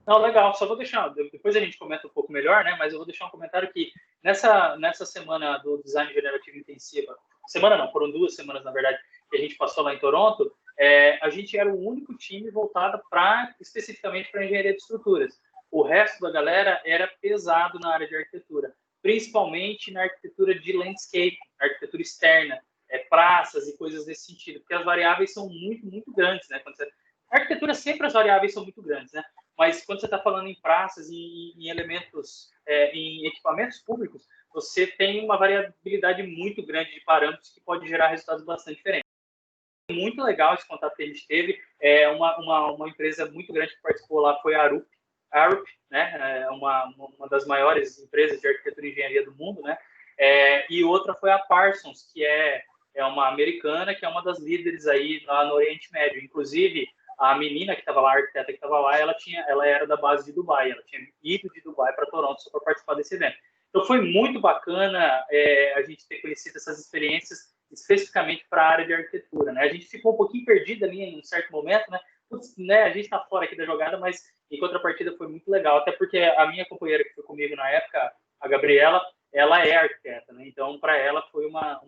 Não, legal. Só vou deixar, depois a gente comenta um pouco melhor, né? Mas eu vou deixar um comentário que nessa semana do Design Generativo Intensiva, semana não, foram 2 semanas, na verdade, que a gente passou lá em Toronto, a gente era o único time voltado especificamente para engenharia de estruturas. O resto da galera era pesado na área de arquitetura, principalmente na arquitetura de landscape, arquitetura externa, praças e coisas desse sentido, porque as variáveis são muito, muito grandes, né? A arquitetura sempre as variáveis são muito grandes, né? Mas quando você está falando em praças e em elementos, em equipamentos públicos, você tem uma variabilidade muito grande de parâmetros que pode gerar resultados bastante diferentes. Muito legal esse contato que a gente teve. Uma empresa muito grande que participou lá foi a Arup, né? Uma das maiores empresas de arquitetura e engenharia do mundo, né? E outra foi a Parsons, que é uma americana, que é uma das líderes aí lá no Oriente Médio. Inclusive, a menina que estava lá, a arquiteta que estava lá, ela era da base de Dubai, ela tinha ido de Dubai para Toronto só para participar desse evento. Então foi muito bacana a gente ter conhecido essas experiências especificamente para a área de arquitetura, né? A gente ficou um pouquinho perdido ali em um certo momento, né? Putz, né? A gente está fora aqui da jogada, mas em contrapartida foi muito legal, até porque a minha companheira que foi comigo na época, a Gabriela, ela é arquiteta, né? Então para ela foi uma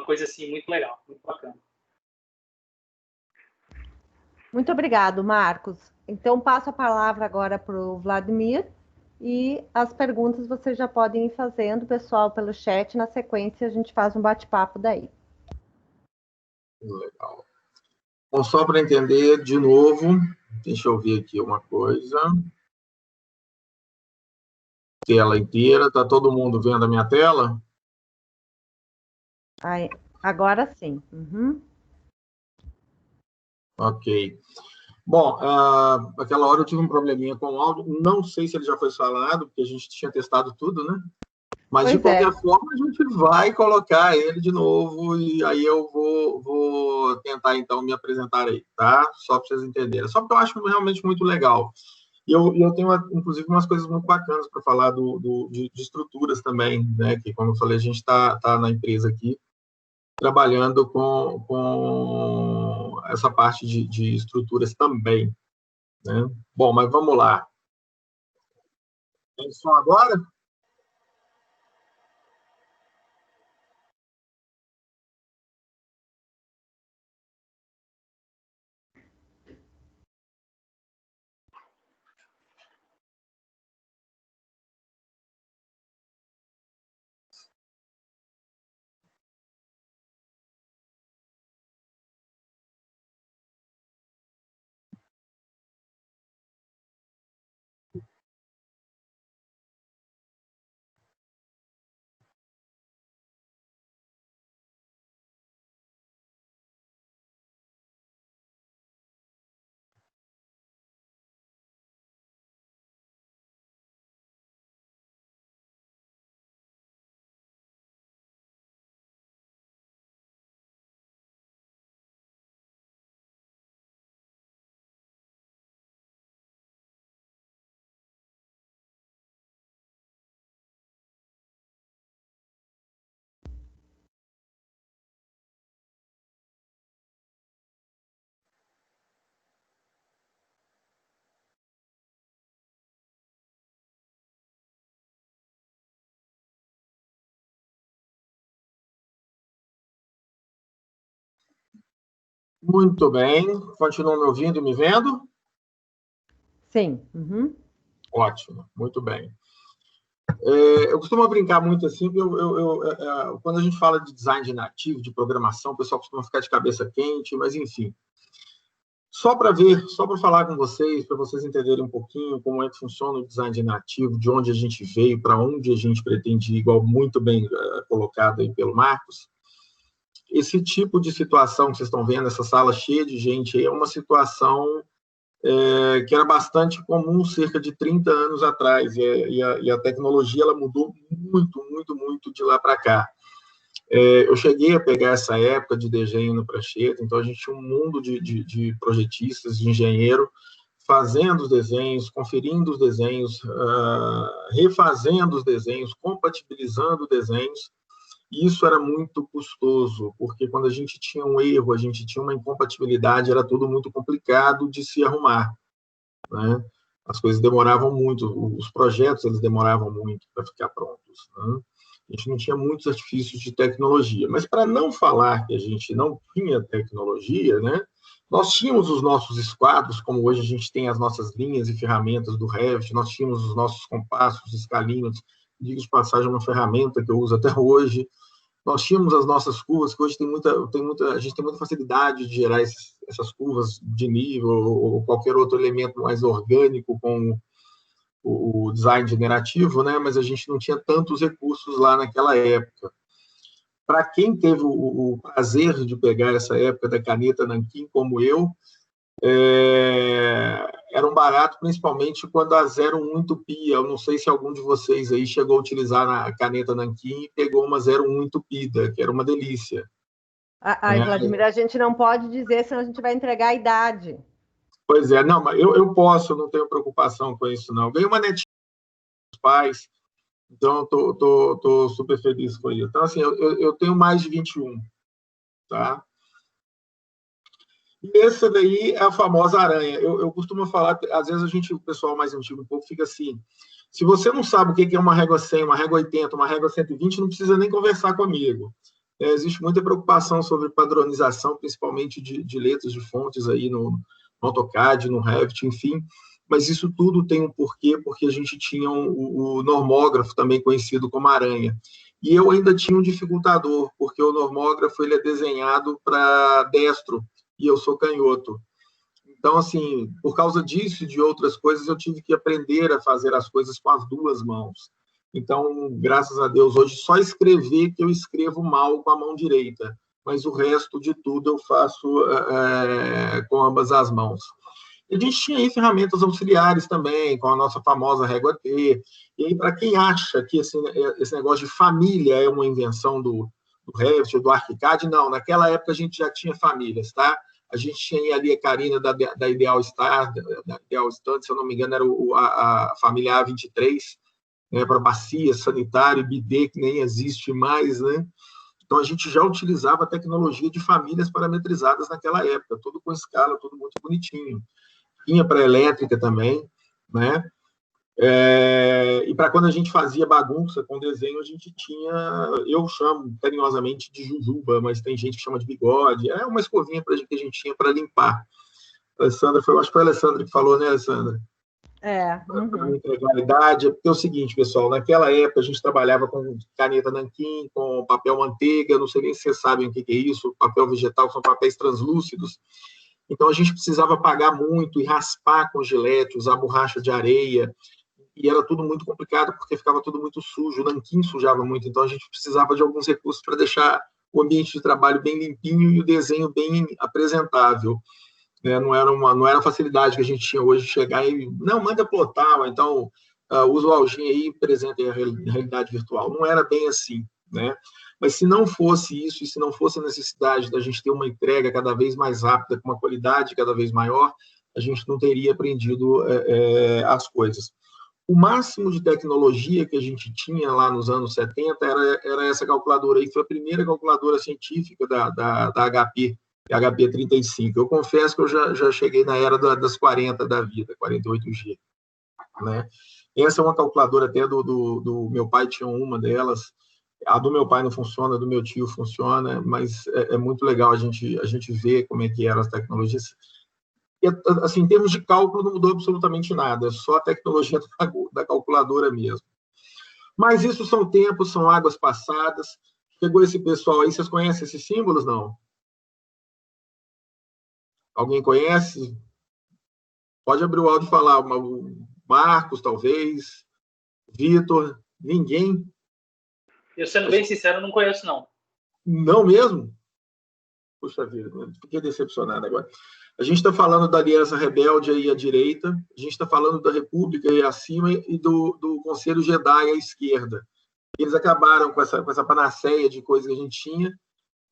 coisa assim muito legal, muito bacana. Muito obrigado, Marcos. Então, passo a palavra agora para o Vladimir e as perguntas vocês já podem ir fazendo, pessoal, pelo chat. Na sequência, a gente faz um bate-papo daí. Legal. Bom, só para entender de novo, deixa eu ver aqui uma coisa. Tela inteira, está todo mundo vendo a minha tela? Aí, agora sim. Uhum. Ok. Bom, aquela hora eu tive um probleminha com o áudio, não sei se ele já foi falado, porque a gente tinha testado tudo, né? Mas, Pois de qualquer forma, a gente vai colocar ele de novo, e aí eu vou tentar, então, me apresentar aí, tá? Só para vocês entenderem. Só porque eu acho realmente muito legal. E eu tenho, inclusive, umas coisas muito bacanas para falar de estruturas também, né? Que, como eu falei, a gente está na empresa aqui, trabalhando com essa parte de estruturas também, né? Bom, mas vamos lá. Tem som agora? Muito bem. Continuam me ouvindo e me vendo? Sim. Uhum. Ótimo, muito bem. Eu costumo brincar muito assim, quando a gente fala de design nativo, de programação, o pessoal costuma ficar de cabeça quente, mas enfim. Só para falar com vocês, para vocês entenderem um pouquinho como é que funciona o design nativo, de onde a gente veio, para onde a gente pretende ir, igual muito bem colocado aí pelo Marcos. Esse tipo de situação que vocês estão vendo, essa sala cheia de gente, é uma situação que era bastante comum cerca de 30 anos atrás, e a tecnologia ela mudou muito, muito, muito de lá para cá. Eu cheguei a pegar essa época de desenho no Prancheta, então a gente tinha um mundo de projetistas, de engenheiro, fazendo os desenhos, conferindo os desenhos, refazendo os desenhos, compatibilizando desenhos, e isso era muito custoso, porque quando a gente tinha um erro, a gente tinha uma incompatibilidade, era tudo muito complicado de se arrumar, né? As coisas demoravam muito, os projetos eles demoravam muito para ficar prontos, né? A gente não tinha muitos artifícios de tecnologia, mas para não falar que a gente não tinha tecnologia, né? Nós tínhamos os nossos esquadros, como hoje a gente tem as nossas linhas e ferramentas do Revit, nós tínhamos os nossos compassos, escalinhos, digo de passagem, uma ferramenta que eu uso até hoje. Nós tínhamos as nossas curvas, que hoje a gente tem muita facilidade de gerar essas curvas de nível ou qualquer outro elemento mais orgânico com o design generativo, né? Mas a gente não tinha tantos recursos lá naquela época. Para quem teve o prazer de pegar essa época da caneta Nanquim, como eu, era um barato, principalmente quando a 01 entupia. Eu não sei se algum de vocês aí chegou a utilizar a caneta Nanquim e pegou uma 01 entupida, que era uma delícia. Vladimir, a gente não pode dizer, senão a gente vai entregar a idade. Pois é, não, mas eu posso, não tenho preocupação com isso, não. Ganhei uma netinha dos pais, então tô super feliz com isso. Então, assim, eu tenho mais de 21, tá? E essa daí é a famosa aranha. Eu costumo falar, às vezes o pessoal mais antigo um pouco fica assim, se você não sabe o que é uma régua 100, uma régua 80, uma régua 120, não precisa nem conversar comigo. Existe muita preocupação sobre padronização, principalmente de letras, de fontes aí no AutoCAD, no Revit, enfim, mas isso tudo tem um porquê, porque a gente tinha o normógrafo, também conhecido como aranha. E eu ainda tinha um dificultador, porque o normógrafo ele é desenhado para destro, e eu sou canhoto. Então, assim, por causa disso e de outras coisas, eu tive que aprender a fazer as coisas com as duas mãos. Então, graças a Deus, hoje só escrever que eu escrevo mal com a mão direita, mas o resto de tudo eu faço com ambas as mãos. E a gente tinha aí ferramentas auxiliares também, com a nossa famosa régua T. E aí, para quem acha que esse negócio de família é uma invenção do Revit ou do ArchiCAD, não, naquela época a gente já tinha famílias, tá? A gente tinha ali a Karina da Ideal Star, se eu não me engano, era a família A23, né, para bacia, sanitário, bidê, que nem existe mais, né? Então, a gente já utilizava a tecnologia de famílias parametrizadas naquela época, tudo com escala, tudo muito bonitinho. Tinha para elétrica também, né? E para quando a gente fazia bagunça com desenho, a gente tinha, eu chamo carinhosamente de jujuba, mas tem gente que chama de bigode, é uma escovinha que a gente tinha para limpar. Alessandra, acho que foi a Alessandra que falou, né, Alessandra? Uhum. Realidade, porque é o seguinte, pessoal, naquela época a gente trabalhava com caneta nanquim, com papel manteiga, não sei nem se vocês sabem o que é isso, papel vegetal, são papéis translúcidos. Então a gente precisava apagar muito e raspar com gilete, usar borracha de areia, e era tudo muito complicado porque ficava tudo muito sujo, o nanquim sujava muito, então a gente precisava de alguns recursos para deixar o ambiente de trabalho bem limpinho e o desenho bem apresentável. Não era a facilidade que a gente tinha hoje de chegar e, não, manda plotar, ou então usa o alginho aí e apresenta a realidade virtual. Não era bem assim, né? Mas se não fosse isso, e se não fosse a necessidade da gente ter uma entrega cada vez mais rápida, com uma qualidade cada vez maior, a gente não teria aprendido as coisas. O máximo de tecnologia que a gente tinha lá nos anos 70 era essa calculadora aí, foi a primeira calculadora científica da HP, HP 35. Eu confesso que eu já cheguei na era das 40 da vida, 48G. Né? Essa é uma calculadora até do meu pai, tinha uma delas. A do meu pai não funciona, a do meu tio funciona, mas é muito legal a gente ver como é que eram as tecnologias. E, assim, em termos de cálculo, não mudou absolutamente nada, só a tecnologia da calculadora mesmo. Mas isso são tempos, são águas passadas. Chegou esse pessoal aí, vocês conhecem esses símbolos, não? Alguém conhece? Pode abrir o áudio e falar. O Marcos, talvez. Vitor. Ninguém? Eu, sendo bem sincero, não conheço, não. Não mesmo? Puxa vida, fiquei decepcionado agora. A gente está falando da Aliança Rebelde aí à direita, a gente está falando da República aí acima e do Conselho Jedi à esquerda. Eles acabaram com essa panaceia de coisas que a gente tinha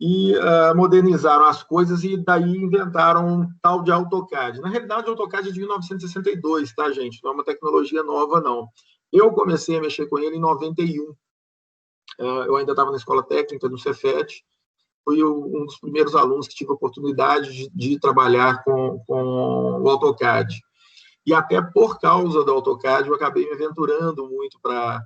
e modernizaram as coisas e daí inventaram um tal de AutoCAD. Na realidade, o AutoCAD é de 1962, tá, gente? Não é uma tecnologia nova, não. Eu comecei a mexer com ele em 91. Eu ainda estava na escola técnica do Cefet, fui um dos primeiros alunos que tive a oportunidade de trabalhar com o AutoCAD. E até por causa do AutoCAD, eu acabei me aventurando muito para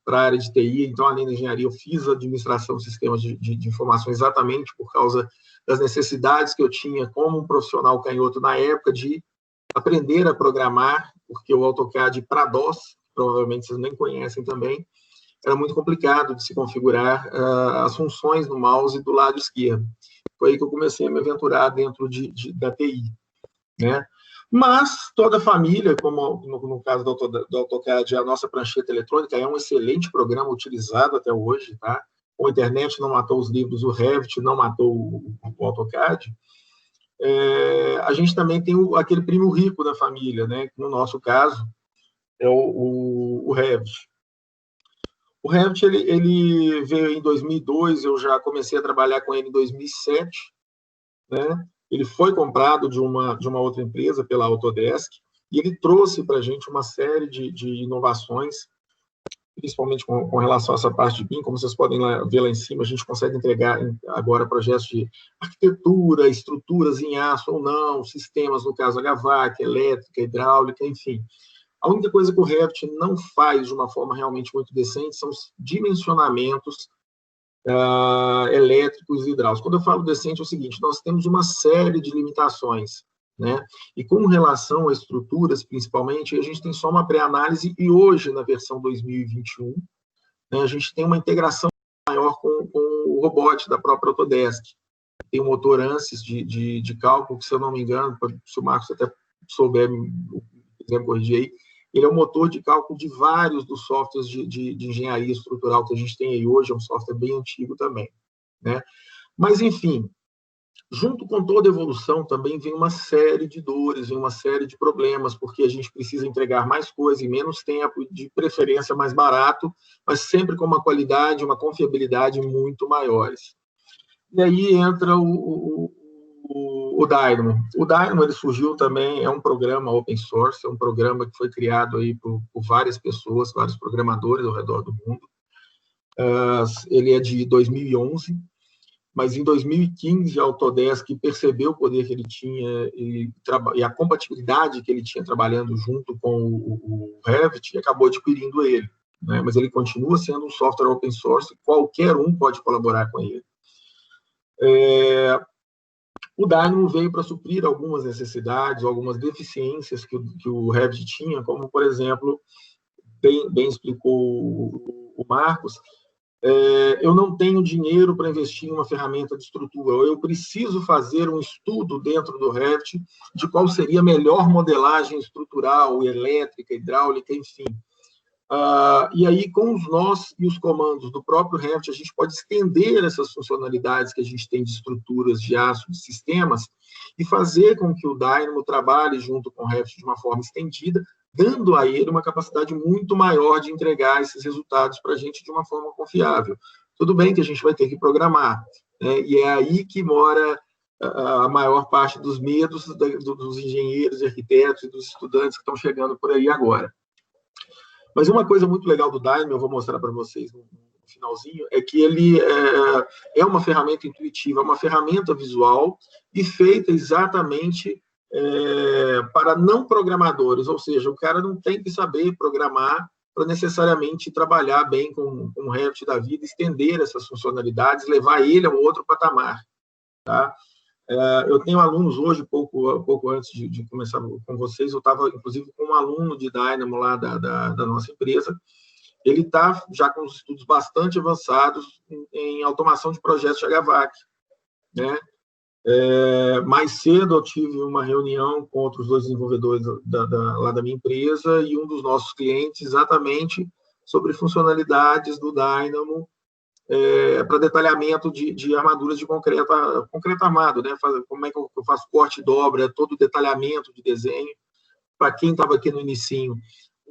a área de TI. Então, além da engenharia, eu fiz administração de sistemas de informação exatamente por causa das necessidades que eu tinha como um profissional canhoto na época de aprender a programar, porque o AutoCAD para DOS, provavelmente vocês nem conhecem também, era muito complicado de se configurar as funções no mouse do lado esquerdo. Foi aí que eu comecei a me aventurar dentro da TI, né? Mas toda a família, como no caso do AutoCAD, a nossa prancheta eletrônica é um excelente programa utilizado até hoje, tá? A internet não matou os livros, o Revit não matou o AutoCAD. A gente também tem aquele primo rico da família, né? Que no nosso caso é o Revit. O Revit, ele veio em 2002, eu já comecei a trabalhar com ele em 2007, né? ele foi comprado de uma outra empresa, pela Autodesk, e ele trouxe para a gente uma série de inovações, principalmente com relação a essa parte de BIM. Como vocês podem ver lá em cima, a gente consegue entregar agora projetos de arquitetura, estruturas em aço ou não, sistemas, no caso HVAC, elétrica, hidráulica, enfim. A única coisa que o Revit não faz de uma forma realmente muito decente são os dimensionamentos elétricos e hidráulicos. Quando eu falo decente, é o seguinte: nós temos uma série de limitações, né? E com relação a estruturas, principalmente, a gente tem só uma pré-análise, e hoje, na versão 2021, né, a gente tem uma integração maior com o robot da própria Autodesk. Tem um motor ANSYS de cálculo, que, se eu não me engano, se o Marcos até souber, quiser corrigir aí, ele é um motor de cálculo de vários dos softwares de engenharia estrutural que a gente tem aí hoje. É um software bem antigo também, né? Mas, enfim, junto com toda evolução também vem uma série de dores, vem uma série de problemas, porque a gente precisa entregar mais coisa em menos tempo, de preferência mais barato, mas sempre com uma qualidade, uma confiabilidade muito maiores. E aí entra o Dynamo. O Dynamo, ele surgiu também, é um programa open source, é um programa que foi criado aí por várias pessoas, vários programadores ao redor do mundo. Ele é de 2011, mas em 2015 a Autodesk percebeu o poder que ele tinha e a compatibilidade que ele tinha trabalhando junto com o Revit, e acabou adquirindo ele, né? Mas ele continua sendo um software open source, qualquer um pode colaborar com ele. O Dynamo veio para suprir algumas necessidades, algumas deficiências que o Revit tinha, como, por exemplo, bem explicou o Marcos, eu não tenho dinheiro para investir em uma ferramenta de estrutura, ou eu preciso fazer um estudo dentro do Revit de qual seria a melhor modelagem estrutural, elétrica, hidráulica, enfim. E aí, com os nós e os comandos do próprio Revit, a gente pode estender essas funcionalidades que a gente tem de estruturas, de aço, de sistemas, e fazer com que o Dynamo trabalhe junto com o Revit de uma forma estendida, dando a ele uma capacidade muito maior de entregar esses resultados para a gente de uma forma confiável. Tudo bem que a gente vai ter que programar, né? E é aí que mora a maior parte dos medos dos engenheiros e arquitetos e dos estudantes que estão chegando por aí agora. Mas uma coisa muito legal do Dynamo, eu vou mostrar para vocês no finalzinho, é que ele é uma ferramenta intuitiva, é uma ferramenta visual e feita exatamente para não programadores, ou seja, o cara não tem que saber programar para necessariamente trabalhar bem com o Revit da vida, estender essas funcionalidades, levar ele a um outro patamar, tá? Eu tenho alunos hoje, pouco antes de começar com vocês, eu estava, inclusive, com um aluno de Dynamo lá da nossa empresa. Ele está já com os estudos bastante avançados em automação de projetos de HVAC, né? Mais cedo eu tive uma reunião com outros 2 desenvolvedores lá da minha empresa e um dos nossos clientes, exatamente sobre funcionalidades do Dynamo para detalhamento de armaduras de concreto armado, né? Como é que eu faço corte e dobra, todo o detalhamento de desenho. Para quem estava aqui no inicinho,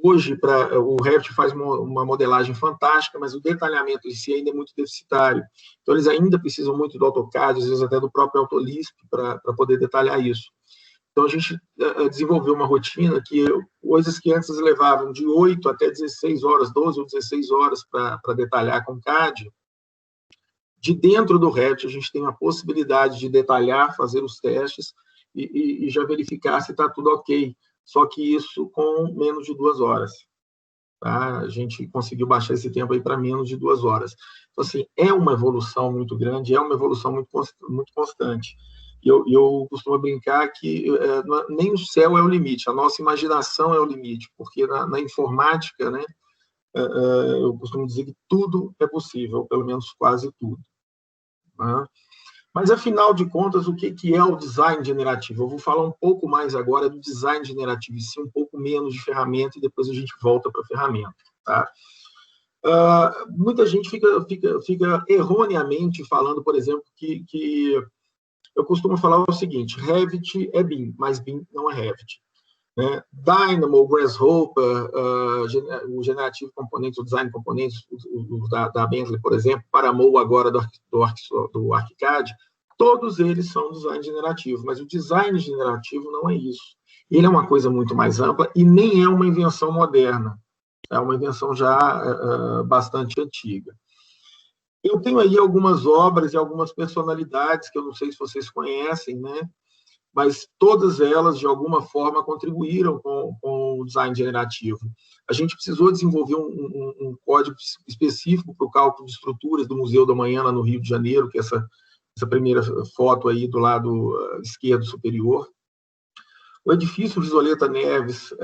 hoje o Revit faz uma modelagem fantástica, mas o detalhamento em si ainda é muito deficitário. Então, eles ainda precisam muito do AutoCAD, às vezes até do próprio AutoLisp, para poder detalhar isso. Então, a gente desenvolveu uma rotina que coisas que antes levavam de 8 até 16 horas, 12 ou 16 horas para detalhar com CAD, de dentro do Revit, a gente tem a possibilidade de detalhar, fazer os testes e já verificar se está tudo ok. Só que isso com menos de 2 horas. Tá? A gente conseguiu baixar esse tempo aí para menos de 2 horas. Então, assim, é uma evolução muito grande, é uma evolução muito constante. E eu costumo brincar que nem o céu é o limite, a nossa imaginação é o limite, porque na informática, né, eu costumo dizer que tudo é possível, pelo menos quase tudo. Tá? Mas, afinal de contas, o que é o design generativo? Eu vou falar um pouco mais agora do design generativo, e sim um pouco menos de ferramenta, e depois a gente volta para a ferramenta. Tá? Muita gente fica erroneamente falando, por exemplo, que eu costumo falar o seguinte: Revit é BIM, mas BIM não é Revit. Né? Dynamo, Grasshopper, o Generative Components, o Design Components da Bentley, por exemplo, Paramou agora do ArchiCAD, todos eles são design generativo, mas o design generativo não é isso. Ele é uma coisa muito mais ampla e nem é uma invenção moderna, é uma invenção já bastante antiga. Eu tenho aí algumas obras e algumas personalidades que eu não sei se vocês conhecem, né? Mas todas elas, de alguma forma, contribuíram com o design generativo. A gente precisou desenvolver um código específico para o cálculo de estruturas do Museu da Manhã, lá no Rio de Janeiro, que é essa primeira foto aí do lado esquerdo superior. O edifício Visoleta Neves,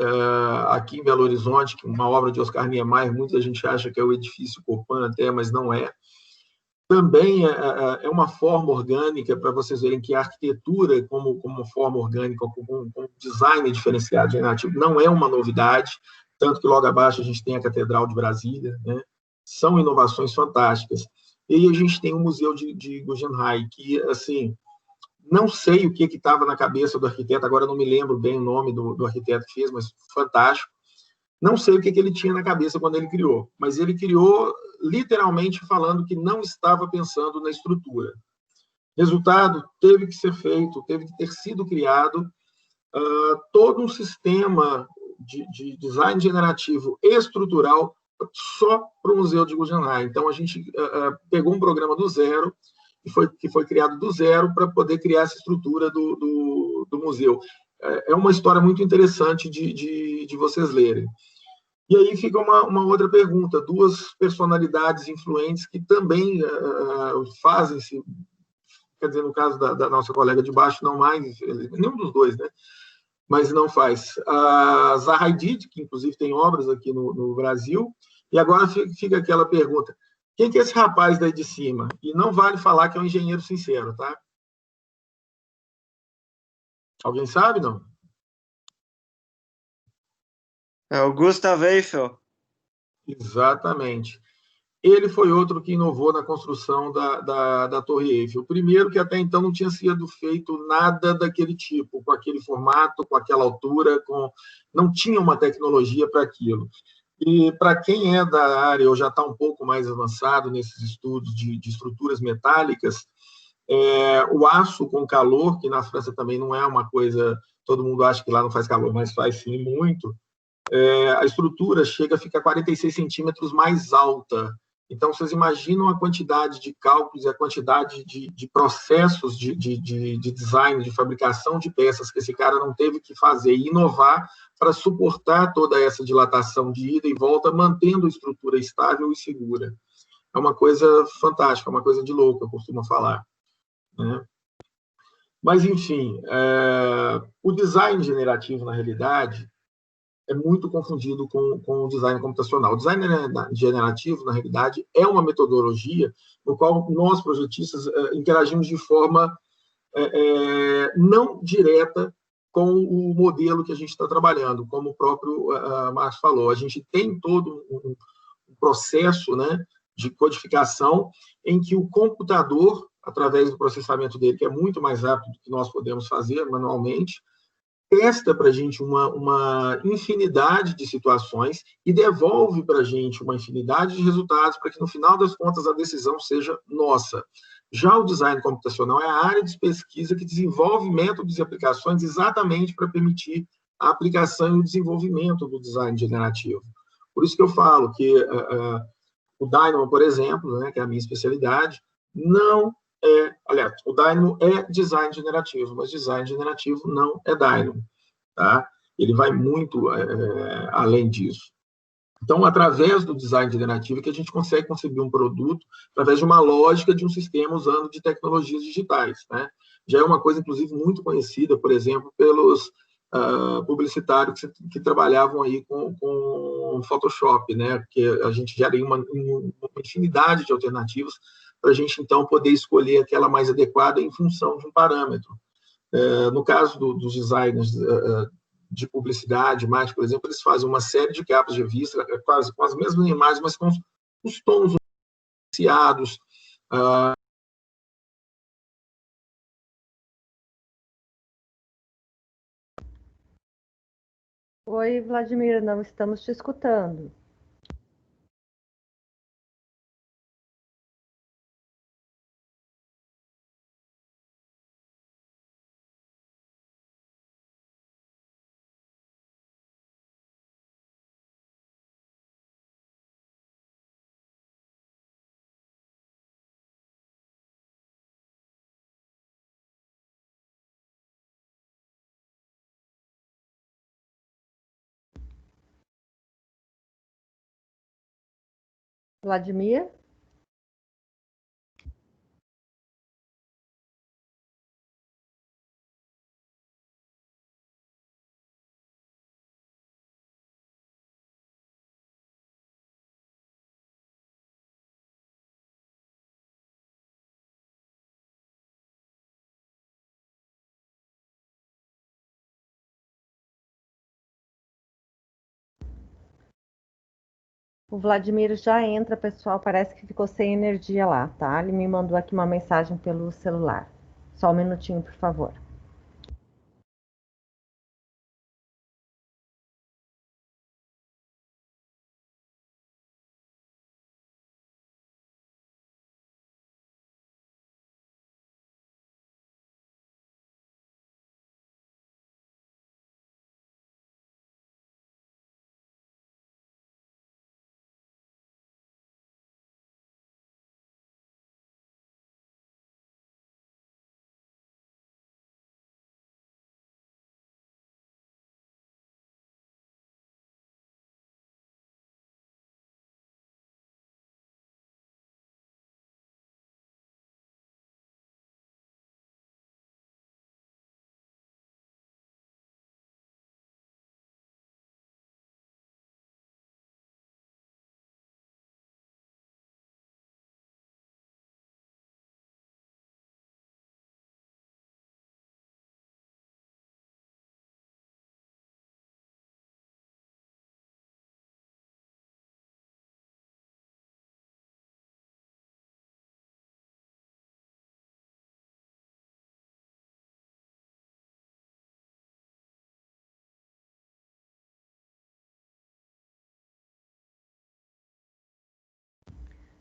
aqui em Belo Horizonte, que é uma obra de Oscar Niemeyer, muita gente acha que é o edifício Copan até, mas não é. Também é uma forma orgânica, para vocês verem que a arquitetura, como forma orgânica, como design diferenciado generativo, não é uma novidade, tanto que logo abaixo a gente tem a Catedral de Brasília, né? São inovações fantásticas. E aí a gente tem o Museu de Guggenheim, que, assim, não sei o que estava na cabeça do arquiteto, agora não me lembro bem o nome do arquiteto que fez, mas fantástico. Não sei o que ele tinha na cabeça quando ele criou, mas ele criou literalmente falando que não estava pensando na estrutura. Resultado, teve que ser feito, teve que ter sido criado todo um sistema de design generativo estrutural só para o Museu de Guggenheim. Então, a gente pegou um programa do zero, que foi criado do zero para poder criar essa estrutura do museu. É uma história muito interessante de vocês lerem. E aí fica uma outra pergunta, duas personalidades influentes que também fazem-se, quer dizer, no caso da nossa colega de baixo, não mais, nenhum dos dois, né? Mas não faz. A Zaha Hadid, que inclusive tem obras aqui no Brasil, e agora fica aquela pergunta, quem que é esse rapaz daí de cima? E não vale falar que é um engenheiro sincero, tá? Alguém sabe, não? É o Gustav Eiffel. Exatamente. Ele foi outro que inovou na construção da Torre Eiffel. O primeiro que até então não tinha sido feito nada daquele tipo, com aquele formato, com aquela altura, não tinha uma tecnologia para aquilo. E para quem é da área ou já está um pouco mais avançado nesses estudos de estruturas metálicas, o aço com calor, que na França também não é uma coisa, todo mundo acha que lá não faz calor, mas faz sim muito, a estrutura chega a ficar 46 centímetros mais alta. Então, vocês imaginam a quantidade de cálculos e a quantidade de processos de design, de fabricação de peças que esse cara não teve que fazer e inovar para suportar toda essa dilatação de ida e volta, mantendo a estrutura estável e segura. É uma coisa fantástica, uma coisa de louco, eu costumo falar, né? Mas, enfim, o design generativo, na realidade, é muito confundido com o design computacional. O design generativo, na realidade, é uma metodologia no qual nós, projetistas, interagimos de forma não direta com o modelo que a gente está trabalhando, como o próprio Marcos falou. A gente tem todo um processo, né, de codificação em que o computador, através do processamento dele, que é muito mais rápido do que nós podemos fazer manualmente, testa para a gente uma infinidade de situações e devolve para a gente uma infinidade de resultados para que, no final das contas, a decisão seja nossa. Já o design computacional é a área de pesquisa que desenvolve métodos e aplicações exatamente para permitir a aplicação e o desenvolvimento do design generativo. Por isso que eu falo que o Dynamo, por exemplo, né, que é a minha especialidade, não aliás, o Dynamo é design generativo, mas design generativo não é Dynamo, tá? Ele vai muito além disso. Então, através do design generativo, que a gente consegue conceber um produto através de uma lógica de um sistema usando de tecnologias digitais, né? Já é uma coisa, inclusive, muito conhecida, por exemplo, pelos publicitários que trabalhavam aí com Photoshop, né? Porque a gente gera uma infinidade de alternativas para a gente, então, poder escolher aquela mais adequada em função de um parâmetro. No caso dos designers de publicidade, mais, por exemplo, eles fazem uma série de capas de revista, quase com as mesmas imagens, mas com os tons diferenciados. Oi, Vladimir, não estamos te escutando. Vladimir? O Vladimir já entra, pessoal. Parece que ficou sem energia lá, tá? Ele me mandou aqui uma mensagem pelo celular. Só um minutinho, por favor.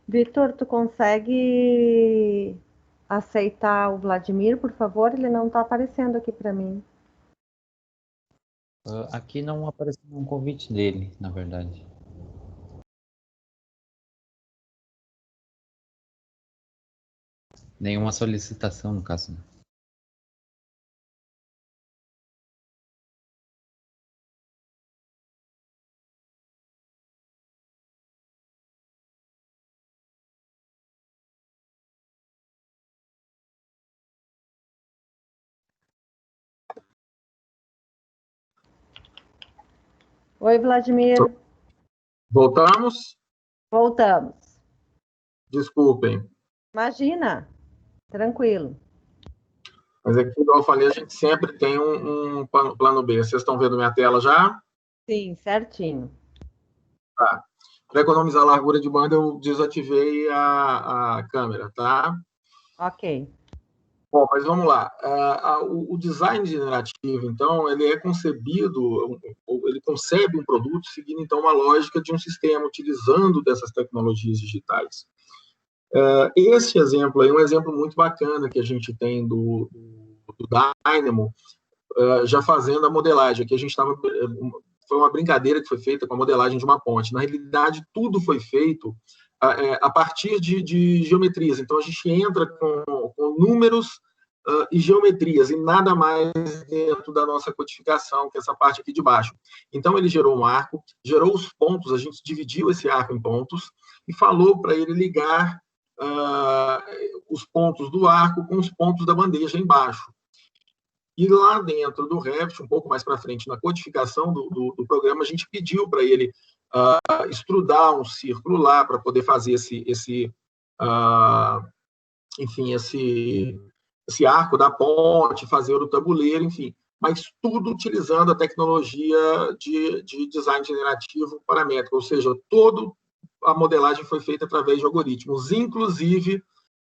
Vitor, tu consegue aceitar o Vladimir, por favor? Ele não está aparecendo aqui para mim. Aqui não apareceu um convite dele, na verdade. Nenhuma solicitação, no caso. Né? Oi, Vladimir. Voltamos? Voltamos. Desculpem. Imagina. Tranquilo. Mas aqui, igual eu falei, a gente sempre tem um plano B. Vocês estão vendo minha tela já? Sim, certinho. Tá. Para economizar a largura de banda, eu desativei a câmera, tá? Ok. Bom, mas vamos lá. O design generativo, então, ele é concebido, ele concebe um produto seguindo, então, uma lógica de um sistema, utilizando dessas tecnologias digitais. Esse exemplo aí é um exemplo muito bacana que a gente tem do Dynamo, já fazendo a modelagem. Aqui a gente estava... Foi uma brincadeira que foi feita com a modelagem de uma ponte. Na realidade, tudo foi feito a partir de geometrias. Então, a gente entra com números e geometrias, e nada mais dentro da nossa codificação, que é essa parte aqui de baixo. Então, ele gerou um arco, gerou os pontos, a gente dividiu esse arco em pontos e falou para ele ligar os pontos do arco com os pontos da bandeja embaixo. E lá dentro do Revit, um pouco mais para frente, na codificação do programa, a gente pediu para ele extrudar um círculo lá para poder fazer esse arco da ponte, fazer o tabuleiro, enfim. Mas tudo utilizando a tecnologia de design generativo paramétrico, ou seja, toda a modelagem foi feita através de algoritmos, inclusive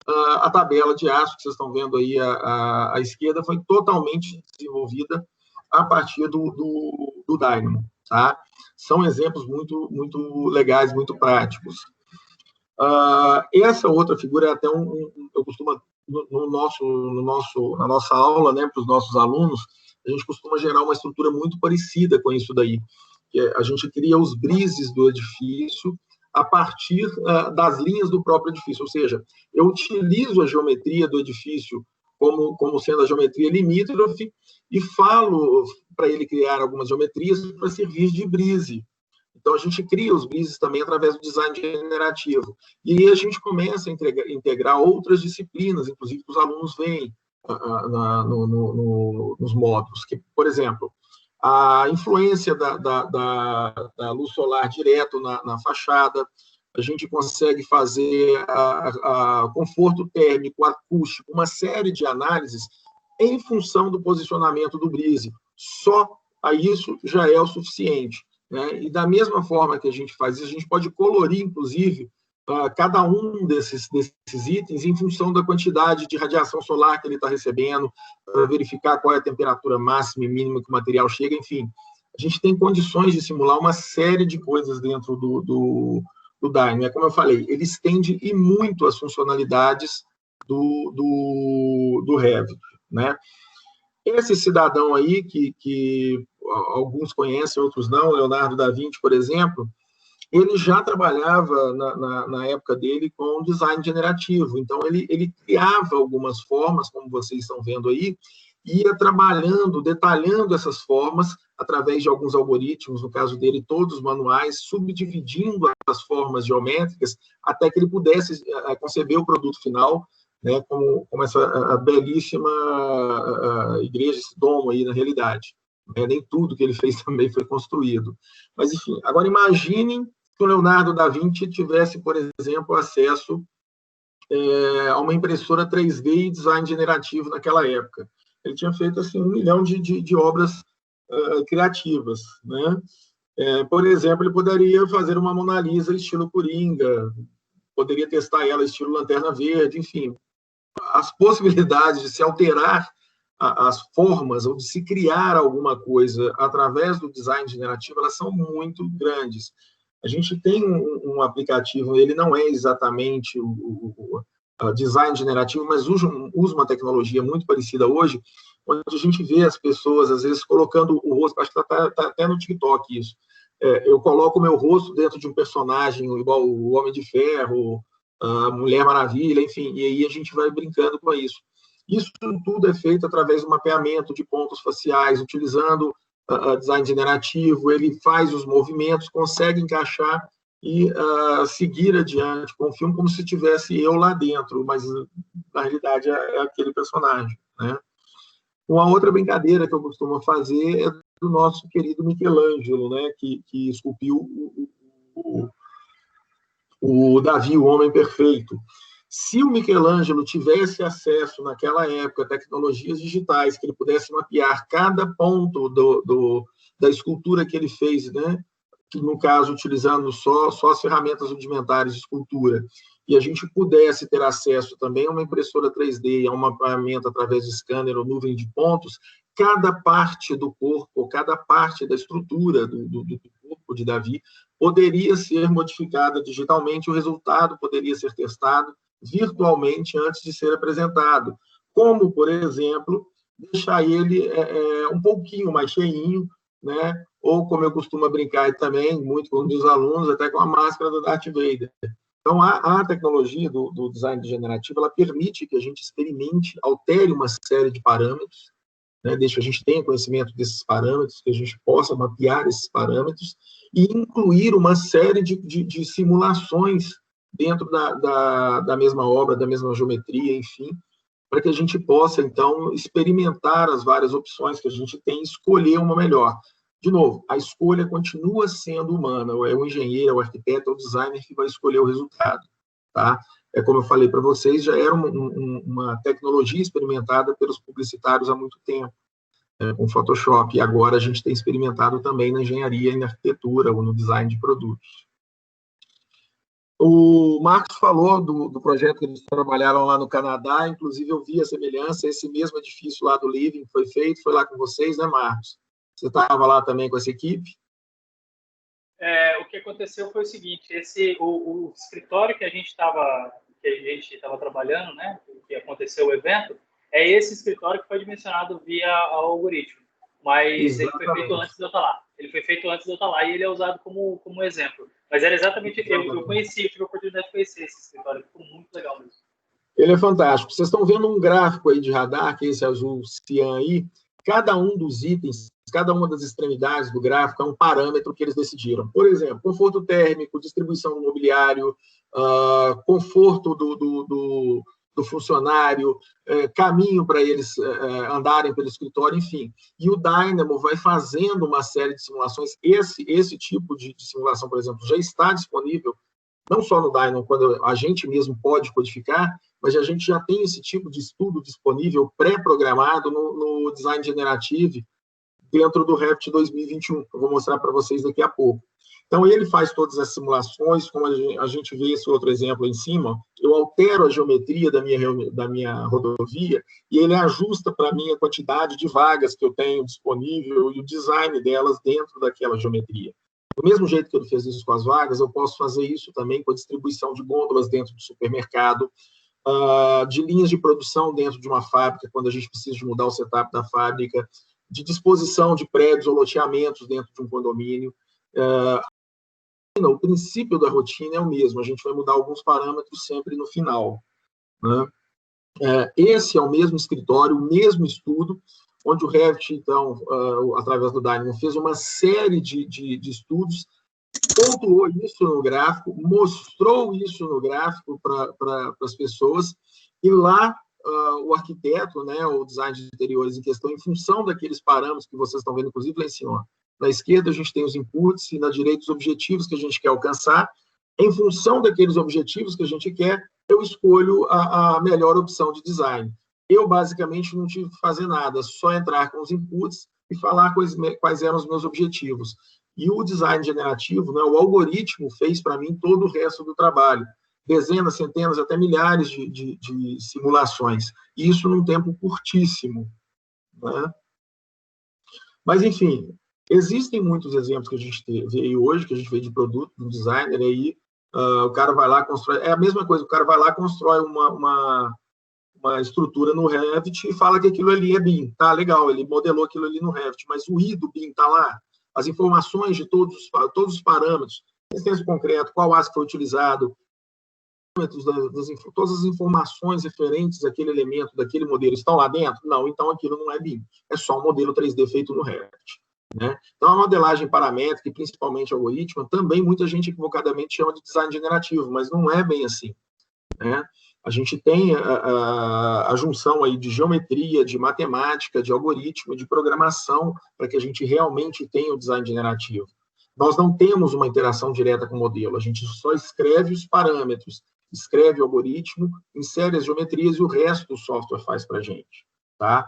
a tabela de aço que vocês estão vendo aí à esquerda foi totalmente desenvolvida a partir do Dynamo, tá? São exemplos muito, muito legais, muito práticos. Essa outra figura é até eu costumo, na nossa aula, né, para os nossos alunos, a gente costuma gerar uma estrutura muito parecida com isso daí. Que a gente cria os brises do edifício a partir das linhas do próprio edifício, ou seja, eu utilizo a geometria do edifício como sendo a geometria limítrofe e falo para ele criar algumas geometrias para servir de brise. Então, a gente cria os BRISs também através do design generativo. E aí a gente começa a integrar outras disciplinas, inclusive que os alunos veem nos módulos. Que, por exemplo, a influência da luz solar direto na fachada, a gente consegue fazer conforto térmico, acústico, uma série de análises em função do posicionamento do brise. Só a isso já é o suficiente, né? E da mesma forma que a gente faz isso, a gente pode colorir, inclusive, cada um desses itens em função da quantidade de radiação solar que ele está recebendo, para verificar qual é a temperatura máxima e mínima que o material chega, enfim. A gente tem condições de simular uma série de coisas dentro do Dyno. Como eu falei, ele estende e muito as funcionalidades do Revit, né? Esse cidadão aí, que alguns conhecem, outros não, Leonardo da Vinci, por exemplo, ele já trabalhava, na época dele, com design generativo. Então, ele criava algumas formas, como vocês estão vendo aí, ia trabalhando, detalhando essas formas, através de alguns algoritmos, no caso dele, todos manuais, subdividindo as formas geométricas, até que ele pudesse conceber o produto final, né, como essa belíssima igreja, esse domo aí, na realidade. Nem tudo que ele fez também foi construído. Mas, enfim, agora imaginem que o Leonardo da Vinci tivesse, por exemplo, acesso a uma impressora 3D e design generativo naquela época. Ele tinha feito assim, 1 milhão de obras criativas, né? Por exemplo, ele poderia fazer uma Mona Lisa estilo Coringa, poderia testar ela estilo Lanterna Verde, enfim. As possibilidades de se alterar as formas ou de se criar alguma coisa através do design generativo, elas são muito grandes. A gente tem um aplicativo, ele não é exatamente o design generativo, mas usa uma tecnologia muito parecida hoje, onde a gente vê as pessoas, às vezes, colocando o rosto, acho que está até no TikTok isso. Eu coloco o meu rosto dentro de um personagem, igual o Homem de Ferro, a Mulher Maravilha, enfim, e aí a gente vai brincando com isso. Isso tudo é feito através do mapeamento de pontos faciais, utilizando design generativo, ele faz os movimentos, consegue encaixar e seguir adiante com o filme como se tivesse eu lá dentro, mas na realidade é aquele personagem, né? Uma outra brincadeira que eu costumo fazer é do nosso querido Michelangelo, né, que esculpiu o Davi, o Homem Perfeito. Se o Michelangelo tivesse acesso, naquela época, a tecnologias digitais, que ele pudesse mapear cada ponto da escultura que ele fez, né? Que, no caso, utilizando só as ferramentas rudimentares de escultura, e a gente pudesse ter acesso também a uma impressora 3D, a um mapeamento através de scanner ou nuvem de pontos, cada parte do corpo, cada parte da estrutura do corpo de Davi poderia ser modificada digitalmente, o resultado poderia ser testado virtualmente antes de ser apresentado. Como, por exemplo, deixar ele um pouquinho mais cheinho, né? Ou, como eu costumo brincar também, muito com os alunos, até com a máscara do Darth Vader. Então, a tecnologia do design generativo, ela permite que a gente experimente, altere uma série de parâmetros, né? Deixa a gente tenha conhecimento desses parâmetros, que a gente possa mapear esses parâmetros e incluir uma série de simulações dentro da mesma obra, da mesma geometria, enfim, para que a gente possa, então, experimentar as várias opções que a gente tem e escolher uma melhor. De novo, a escolha continua sendo humana, é o engenheiro, é o arquiteto, é o designer que vai escolher o resultado, tá? Como eu falei para vocês, já era uma tecnologia experimentada pelos publicitários há muito tempo, com Photoshop, e agora a gente tem experimentado também na engenharia e na arquitetura, ou no design de produtos. O Marcos falou do projeto que eles trabalharam lá no Canadá, inclusive eu vi a semelhança, esse mesmo edifício lá do Living foi feito, foi lá com vocês, né, Marcos? Você estava lá também com essa equipe? O que aconteceu foi o seguinte, o escritório que a gente estava trabalhando, né, que aconteceu o evento, é esse escritório que foi dimensionado via algoritmo, mas Exatamente. Ele foi feito antes de eu estar lá. Ele foi feito antes de eu estar lá e ele é usado como exemplo. Mas era exatamente, eu conheci, eu tive a oportunidade de conhecer esse escritório, ficou muito legal mesmo. Ele é fantástico. Vocês estão vendo um gráfico aí de radar, que é esse azul cian aí, cada um dos itens, cada uma das extremidades do gráfico é um parâmetro que eles decidiram. Por exemplo, conforto térmico, distribuição do mobiliário, conforto do funcionário, caminho para eles andarem pelo escritório, enfim. E o Dynamo vai fazendo uma série de simulações. Esse tipo de simulação, por exemplo, já está disponível, não só no Dynamo, quando a gente mesmo pode codificar, mas a gente já tem esse tipo de estudo disponível, pré-programado no Design Generative, dentro do Revit 2021, que eu vou mostrar para vocês daqui a pouco. Então, ele faz todas as simulações, como a gente vê esse outro exemplo em cima, eu altero a geometria da minha rodovia e ele ajusta para mim a quantidade de vagas que eu tenho disponível e o design delas dentro daquela geometria. Do mesmo jeito que ele fez isso com as vagas, eu posso fazer isso também com a distribuição de gôndolas dentro do supermercado, de linhas de produção dentro de uma fábrica, quando a gente precisa de mudar o setup da fábrica, de disposição de prédios ou loteamentos dentro de um condomínio. O princípio da rotina é o mesmo, a gente vai mudar alguns parâmetros sempre no final, né? Esse é o mesmo escritório, o mesmo estudo, onde o Revit, então, através do Dynamo, fez uma série de estudos, pontuou isso no gráfico, mostrou isso no gráfico para as pessoas, e lá o arquiteto, né, o design de interiores em questão, em função daqueles parâmetros que vocês estão vendo, inclusive lá em cima, na esquerda a gente tem os inputs e na direita os objetivos que a gente quer alcançar. Em função daqueles objetivos que a gente quer, eu escolho a melhor opção de design. Eu, basicamente, não tive que fazer nada, só entrar com os inputs e falar quais eram os meus objetivos. E o design generativo, né, o algoritmo, fez para mim todo o resto do trabalho. Dezenas, centenas, até milhares de simulações. E isso num tempo curtíssimo, né? Mas, enfim, existem muitos exemplos que a gente vê hoje, que a gente vê de produto, do designer aí, o cara vai lá, constrói... É a mesma coisa, o cara vai lá, constrói uma estrutura no Revit e fala que aquilo ali é BIM. Tá, legal, ele modelou aquilo ali no Revit, mas o I do BIM está lá, as informações de todos os parâmetros, resistência concreto, qual aço foi utilizado, todas as informações referentes àquele elemento, daquele modelo, estão lá dentro? Não, então aquilo não é BIM, é só um modelo 3D feito no Revit, né? Então, a modelagem paramétrica, e principalmente algoritmo, também muita gente equivocadamente chama de design generativo, mas não é bem assim, né? A gente tem a junção aí de geometria, de matemática, de algoritmo, de programação, para que a gente realmente tenha o design generativo. Nós não temos uma interação direta com o modelo, a gente só escreve os parâmetros, escreve o algoritmo, insere as geometrias e o resto do software faz para a gente, tá?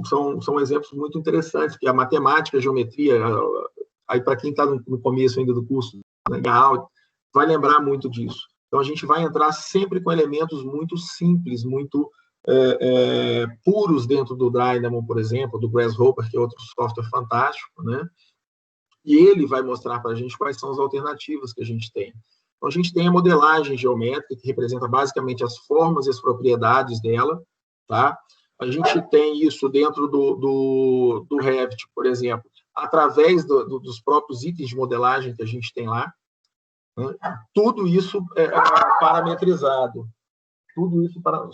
São exemplos muito interessantes, que a matemática, a geometria, aí para quem está no começo ainda do curso, legal, vai lembrar muito disso. Então, a gente vai entrar sempre com elementos muito simples, muito puros dentro do Dynamo, por exemplo, do Grasshopper, que é outro software fantástico, né? E ele vai mostrar para a gente quais são as alternativas que a gente tem. Então, a gente tem a modelagem geométrica, que representa basicamente as formas e as propriedades dela, tá? A gente tem isso dentro do Revit, por exemplo, através dos próprios itens de modelagem que a gente tem lá. Né? Tudo isso é parametrizado. Tudo isso para...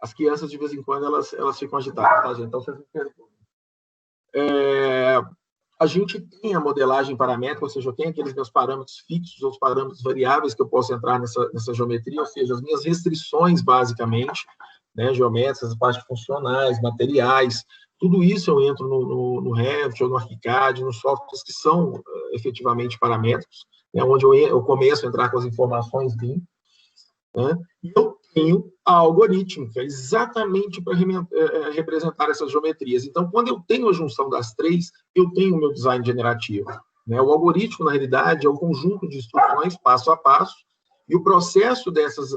As crianças, de vez em quando, elas ficam agitadas, tá, gente? Então, vocês me perguntam. A gente tem a modelagem paramétrica, ou seja, eu tenho aqueles meus parâmetros fixos, ou os parâmetros variáveis que eu posso entrar nessa geometria, ou seja, as minhas restrições, basicamente, né, geométricas, as partes funcionais, materiais, tudo isso eu entro no Revit ou no ArchiCAD, nos softwares que são efetivamente paramétricos, né, onde eu começo a entrar com as informações BIM, né, e eu tenho a algorítmica, exatamente para representar essas geometrias. Então, quando eu tenho a junção das três, eu tenho o meu design generativo, né? O algoritmo, na realidade, é um conjunto de instruções, passo a passo, e o processo dessas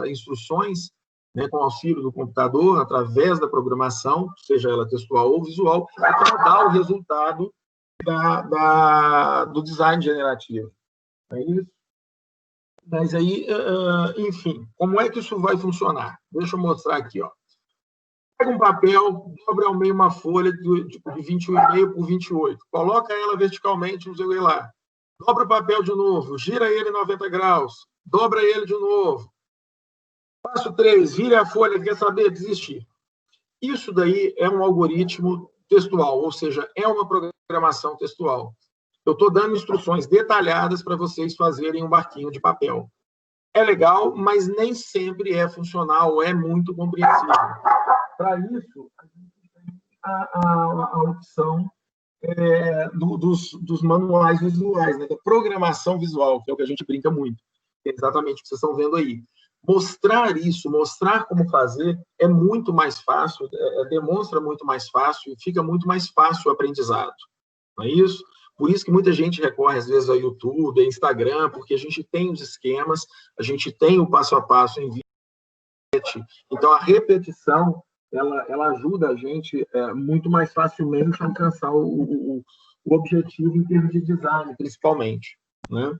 instruções, né, com auxílio do computador, através da programação, seja ela textual ou visual, é que dá o resultado do design generativo. É isso? Mas aí, enfim, como é que isso vai funcionar? Deixa eu mostrar aqui, ó. Pega um papel, dobra ao meio uma folha de 21,5 por 28. Coloca ela verticalmente, não sei lá. Dobra o papel de novo, gira ele 90 graus, dobra ele de novo. Passo 3, vira a folha, quer saber? Desistir. Isso daí é um algoritmo textual, ou seja, é uma programação textual. Eu estou dando instruções detalhadas para vocês fazerem um barquinho de papel. É legal, mas nem sempre é funcional, é muito compreensível. Para isso, a gente tem a opção dos manuais visuais, né, da programação visual, que é o que a gente brinca muito. É exatamente o que vocês estão vendo aí. Mostrar isso, mostrar como fazer, é muito mais fácil, demonstra muito mais fácil e fica muito mais fácil o aprendizado. Não é isso? Por isso que muita gente recorre, às vezes, ao YouTube, ao Instagram, porque a gente tem os esquemas, a gente tem o passo a passo em vídeo. Então, a repetição, ela ajuda a gente muito mais facilmente a alcançar o objetivo em termos de design, principalmente, né?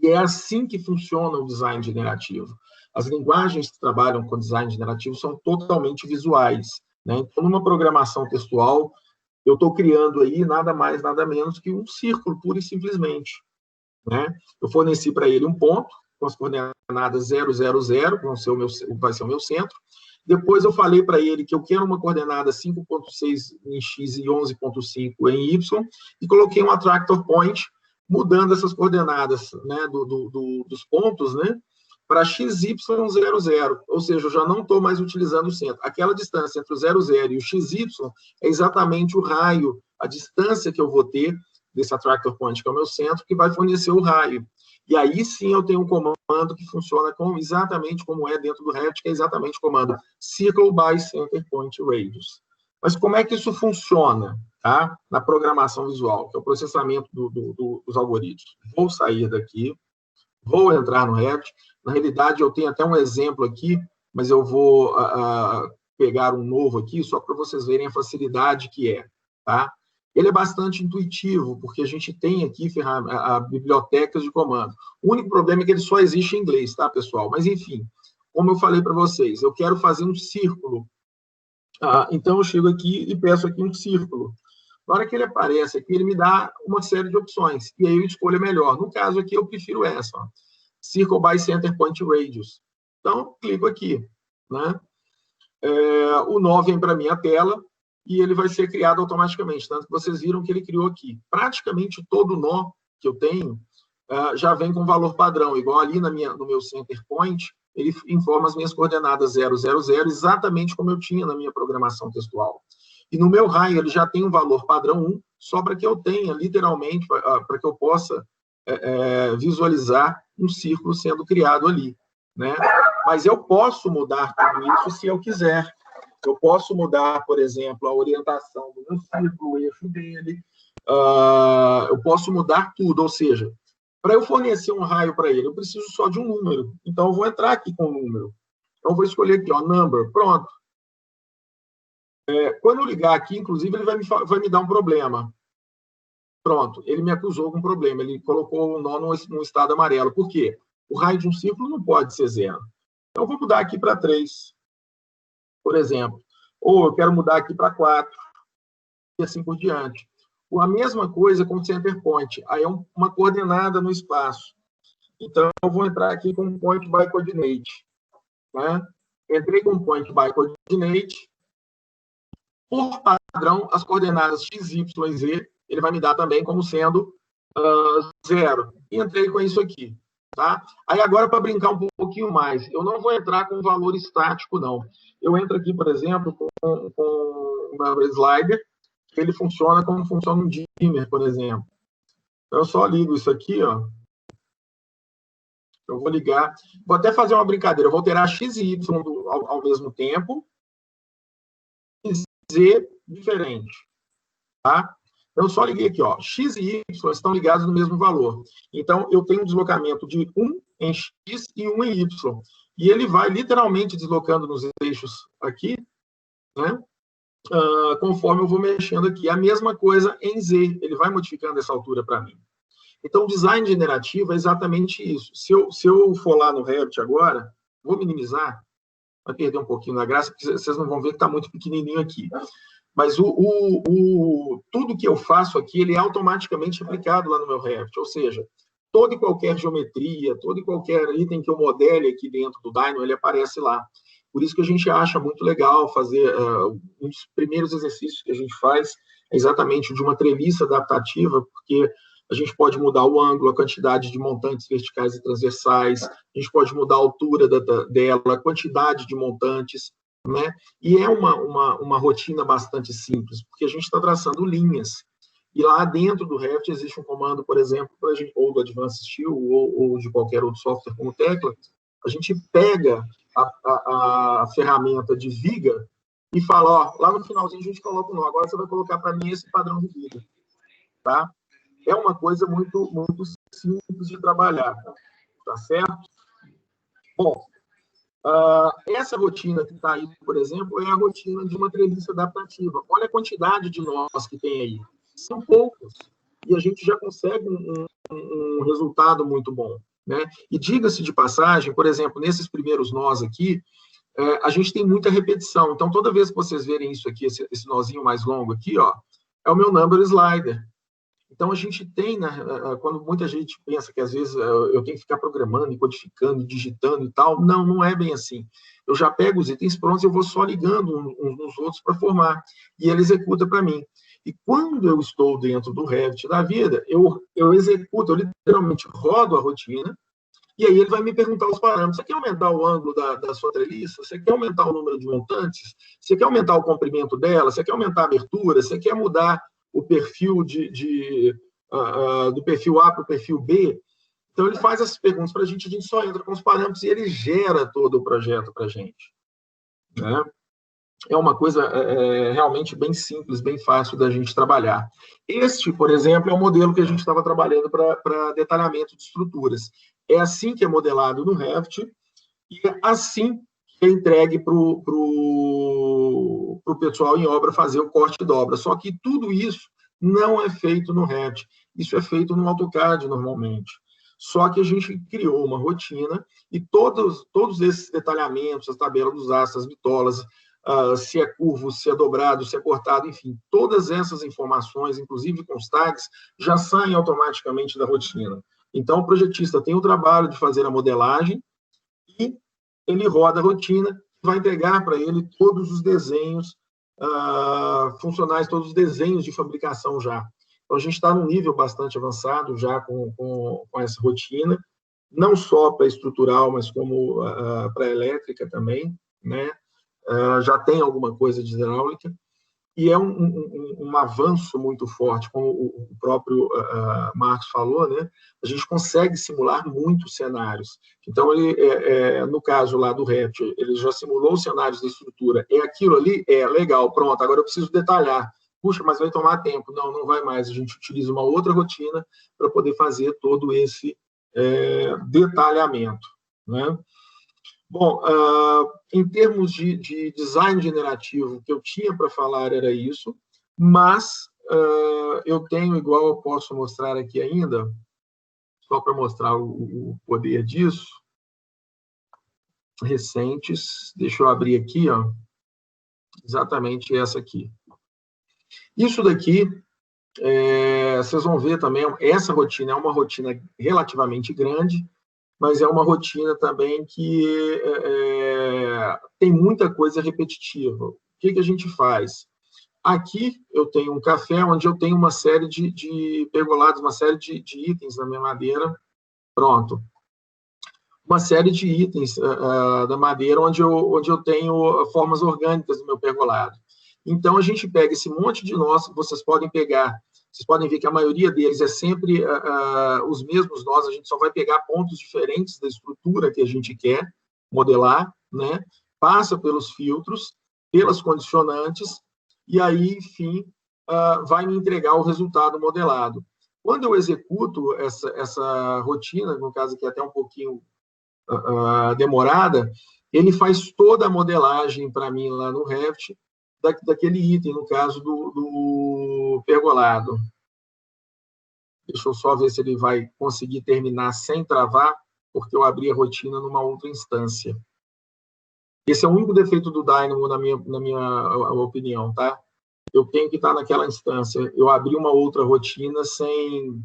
E é assim que funciona o design generativo. As linguagens que trabalham com design generativo são totalmente visuais, né? Então, numa programação textual, eu estou criando aí nada mais, nada menos que um círculo, pura e simplesmente, né? Eu forneci para ele um ponto, com as coordenadas 0, 0, 0, vai ser o meu centro. Depois eu falei para ele que eu quero uma coordenada 5.6 em x e 11.5 em y, e coloquei um attractor point, mudando essas coordenadas, né, dos pontos, né, para XY00, ou seja, eu já não estou mais utilizando o centro. Aquela distância entre o 0, 0 e o XY é exatamente o raio, a distância que eu vou ter desse attractor point, que é o meu centro, que vai fornecer o raio. E aí sim eu tenho um comando que funciona exatamente como é dentro do Revit, que é exatamente o comando Circle by Center Point Radius. Mas como é que isso funciona, tá? Na programação visual, que é o processamento dos algoritmos. Vou sair daqui, vou entrar no Revit. Na realidade, eu tenho até um exemplo aqui, mas eu vou pegar um novo aqui, só para vocês verem a facilidade que é, tá? Ele é bastante intuitivo, porque a gente tem aqui bibliotecas de comando. O único problema é que ele só existe em inglês, tá, pessoal? Mas, enfim, como eu falei para vocês, eu quero fazer um círculo. Então, eu chego aqui e peço aqui um círculo. Na hora que ele aparece aqui, ele me dá uma série de opções, e aí eu escolho a melhor. No caso aqui, eu prefiro essa, ó, Circle by Center Point Radius. Então, clico aqui, né? O nó vem para a minha tela, e ele vai ser criado automaticamente. Tanto que vocês viram que ele criou aqui. Praticamente todo nó que eu tenho já vem com valor padrão, igual ali no meu center point, ele informa as minhas coordenadas 0, 0, 0, exatamente como eu tinha na minha programação textual. E no meu raio, ele já tem um valor padrão 1, só para que eu tenha, literalmente, para que eu possa visualizar um círculo sendo criado ali, né? Mas eu posso mudar tudo isso se eu quiser. Eu posso mudar, por exemplo, a orientação do meu círculo, o eixo dele. Eu posso mudar tudo, ou seja, para eu fornecer um raio para ele, eu preciso só de um número. Então, eu vou entrar aqui com o número. Então, eu vou escolher aqui, ó, number, pronto. Quando eu ligar aqui, inclusive, ele vai me dar um problema. Pronto, ele me acusou com um problema. Ele colocou o nó num estado amarelo. Por quê? O raio de um círculo não pode ser 0. Então, eu vou mudar aqui para 3. Por exemplo, ou eu quero mudar aqui para 4, e assim por diante. A mesma coisa com o center point, aí é uma coordenada no espaço. Então, eu vou entrar aqui com point by coordinate, né? Entrei com point by coordinate, por padrão, as coordenadas x, y e z, ele vai me dar também como sendo 0. E entrei com isso aqui. Tá? Aí agora, para brincar um pouquinho mais, eu não vou entrar com valor estático, não. Eu entro aqui, por exemplo, com uma slider, que ele funciona como funciona um dimmer, por exemplo. Então, eu só ligo isso aqui, ó. Eu vou ligar. Vou até fazer uma brincadeira. Eu vou alterar x e y ao mesmo tempo, e z diferente. Tá? Então, eu só liguei aqui, ó, x e y estão ligados no mesmo valor. Então, eu tenho um deslocamento de 1 em x e 1 em y. E ele vai literalmente deslocando nos eixos aqui, né? Conforme eu vou mexendo aqui. A mesma coisa em z, ele vai modificando essa altura para mim. Então, o design generativo é exatamente isso. Se eu for lá no Revit agora, vou minimizar, vai perder um pouquinho da graça, porque vocês não vão ver que está muito pequenininho aqui. Mas tudo que eu faço aqui, ele é automaticamente aplicado lá no meu Revit. Ou seja, toda e qualquer geometria, todo e qualquer item que eu modele aqui dentro do Dynamo, ele aparece lá. Por isso que a gente acha muito legal fazer, um dos primeiros exercícios que a gente faz é exatamente de uma treliça adaptativa, porque a gente pode mudar o ângulo, a quantidade de montantes verticais e transversais, a gente pode mudar a altura dela, a quantidade de montantes, né? E é uma rotina bastante simples, porque a gente está traçando linhas. E lá dentro do Revit existe um comando, por exemplo, ou do Advanced Steel, ou de qualquer outro software como Tecla, a gente pega a ferramenta de viga e fala, ó, lá no finalzinho a gente coloca o nó, agora você vai colocar para mim esse padrão de viga, tá? É uma coisa muito, muito simples de trabalhar, tá certo? Bom, essa rotina que está aí, por exemplo, é a rotina de uma treliça adaptativa. Olha a quantidade de nós que tem aí. São poucos. E a gente já consegue um resultado muito bom, né? E diga-se de passagem, por exemplo, nesses primeiros nós aqui, a gente tem muita repetição. Então, toda vez que vocês verem isso aqui, esse nozinho mais longo aqui, ó, é o meu number slider. Então, a gente tem, né, quando muita gente pensa que, às vezes, eu tenho que ficar programando, e codificando, digitando e tal, não é bem assim. Eu já pego os itens prontos e eu vou só ligando uns nos outros para formar, e ele executa para mim. E quando eu estou dentro do Revit da vida, eu executo, eu literalmente rodo a rotina, e aí ele vai me perguntar os parâmetros. Você quer aumentar o ângulo da sua treliça? Você quer aumentar o número de montantes? Você quer aumentar o comprimento dela? Você quer aumentar a abertura? Você quer mudar o perfil do perfil A para o perfil B? Então, ele faz essas perguntas para a gente só entra com os parâmetros e ele gera todo o projeto para a gente, né? É uma coisa realmente bem simples, bem fácil da gente trabalhar. Este, por exemplo, é o modelo que a gente estava trabalhando para detalhamento de estruturas. É assim que é modelado no Revit e é assim que é entregue para o pessoal em obra fazer o corte e dobra. Só que tudo isso não é feito no Revit. Isso é feito no AutoCAD, normalmente. Só que a gente criou uma rotina e todos esses detalhamentos, as tabelas dos astros, as bitolas, se é curvo, se é dobrado, se é cortado, enfim, todas essas informações, inclusive com os tags, já saem automaticamente da rotina. Então, o projetista tem o trabalho de fazer a modelagem e ele roda a rotina, vai entregar para ele todos os desenhos funcionais, todos os desenhos de fabricação já. Então, a gente está num nível bastante avançado já com essa rotina, não só para estrutural, mas como para elétrica também, né? Já tem alguma coisa de hidráulica, e é um avanço muito forte, como o próprio Marcos falou, né? A gente consegue simular muitos cenários. Então, no caso lá do Revit, ele já simulou os cenários da estrutura. É aquilo ali? É, legal, pronto, agora eu preciso detalhar. Puxa, mas vai tomar tempo. Não vai mais. A gente utiliza uma outra rotina para poder fazer todo esse detalhamento, né? Bom, em termos de design generativo, o que eu tinha para falar era isso, mas eu tenho, igual eu posso mostrar aqui ainda, só para mostrar o poder disso, recentes, deixa eu abrir aqui, ó, exatamente essa aqui. Isso daqui, vocês vão ver também, essa rotina é uma rotina relativamente grande, mas é uma rotina também que tem muita coisa repetitiva. O que a gente faz? Aqui eu tenho um café onde eu tenho uma série de pergolados, uma série de itens na minha madeira. Pronto. Uma série de itens da madeira onde eu tenho formas orgânicas do meu pergolado. Então, a gente pega esse monte de nós, vocês podem pegar. Vocês podem ver que a maioria deles é sempre os mesmos nós, a gente só vai pegar pontos diferentes da estrutura que a gente quer modelar, né? Passa pelos filtros, pelas condicionantes, e aí, enfim, vai me entregar o resultado modelado. Quando eu executo essa rotina, no caso aqui até um pouquinho demorada, ele faz toda a modelagem para mim lá no Revit, daquele item, no caso do pergolado. Deixa eu só ver se ele vai conseguir terminar sem travar, porque eu abri a rotina numa outra instância. Esse é o único defeito do Dynamo, na minha opinião, tá? Eu tenho que estar naquela instância. Eu abri uma outra rotina sem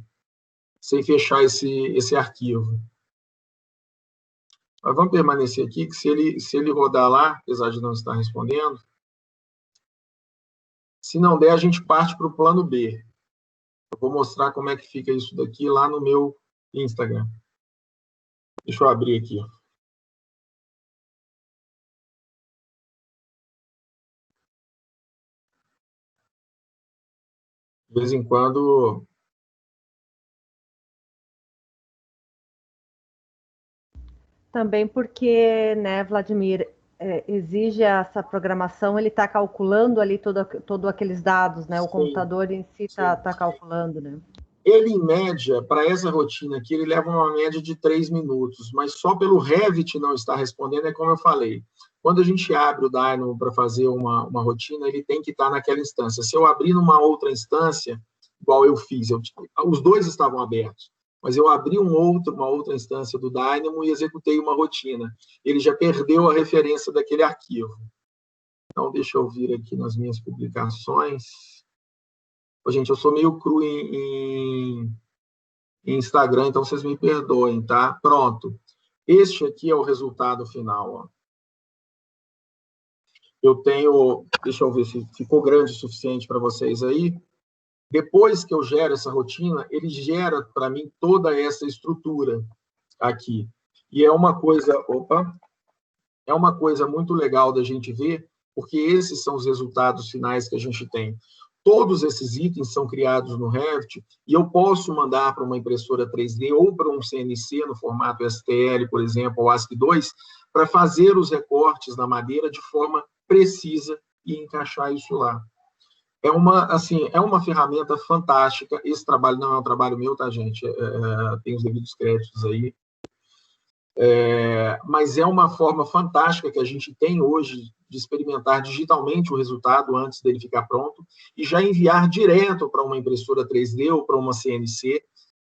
fechar esse arquivo. Mas vamos permanecer aqui, que se ele rodar lá, apesar de não estar respondendo, se não der, a gente parte para o plano B. Eu vou mostrar como é que fica isso daqui lá no meu Instagram. Deixa eu abrir aqui. De vez em quando... Também porque, né, Vladimir, exige essa programação, ele está calculando ali todo aqueles dados, né? O Sim, computador em si sim. tá calculando, né? Ele, em média, para essa rotina aqui, ele leva uma média de 3 minutos, mas só pelo Revit não estar respondendo, é como eu falei. Quando a gente abre o Dynamo para fazer uma rotina, ele tem que estar naquela instância. Se eu abrir numa outra instância, igual eu fiz, os dois estavam abertos, mas eu abri uma outra instância do Dynamo e executei uma rotina. Ele já perdeu a referência daquele arquivo. Então, deixa eu vir aqui nas minhas publicações. Gente, eu sou meio cru em Instagram, então vocês me perdoem, tá? Pronto. Este aqui é o resultado final. Ó. Eu tenho... Deixa eu ver se ficou grande o suficiente para vocês aí. Depois que eu gero essa rotina, ele gera para mim toda essa estrutura aqui. E é uma coisa... Opa! É uma coisa muito legal da gente ver, porque esses são os resultados finais que a gente tem. Todos esses itens são criados no Revit e eu posso mandar para uma impressora 3D ou para um CNC no formato STL, por exemplo, ou ASCII2, para fazer os recortes na madeira de forma precisa e encaixar isso lá. É uma ferramenta fantástica. Esse trabalho não é um trabalho meu, tá, gente? Tem os devidos créditos aí. Mas é uma forma fantástica que a gente tem hoje de experimentar digitalmente o resultado antes dele ficar pronto e já enviar direto para uma impressora 3D ou para uma CNC,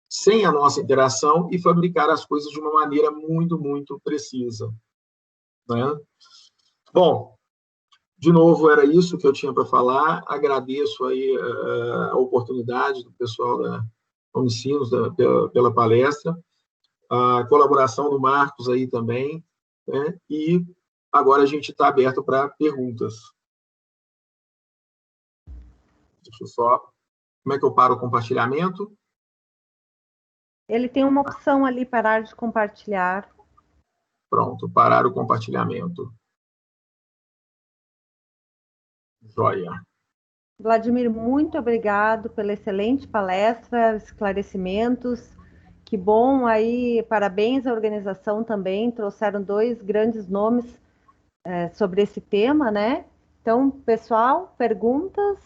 sem a nossa interação, e fabricar as coisas de uma maneira muito, muito precisa. Né? Bom, de novo, era isso que eu tinha para falar. Agradeço aí a oportunidade do pessoal da Unicinos pela palestra. A colaboração do Marcos aí também, né? E agora a gente está aberto para perguntas. Deixa eu só... Como é que eu paro o compartilhamento? Ele tem uma opção ali, parar de compartilhar. Pronto, parar o compartilhamento. Joia. Vladimir, muito obrigado pela excelente palestra, esclarecimentos. Que bom aí, parabéns à organização também, trouxeram 2 grandes nomes sobre esse tema, né? Então, pessoal, perguntas?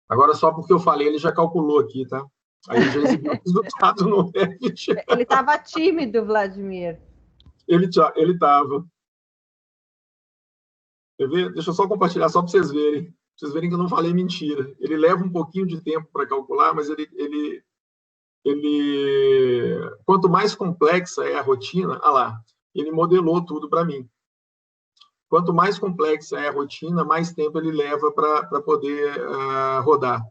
Agora, só porque eu falei, ele já calculou aqui, tá? Aí ele já exibiu o resultado no Revit. Ele estava tímido, Vladimir. Ele estava. Deixa eu só compartilhar, só para vocês verem. Pra vocês verem que eu não falei mentira. Ele leva um pouquinho de tempo para calcular, mas ele... Quanto mais complexa é a rotina, lá, ele modelou tudo para mim. Quanto mais complexa é a rotina, mais tempo ele leva para poder rodar.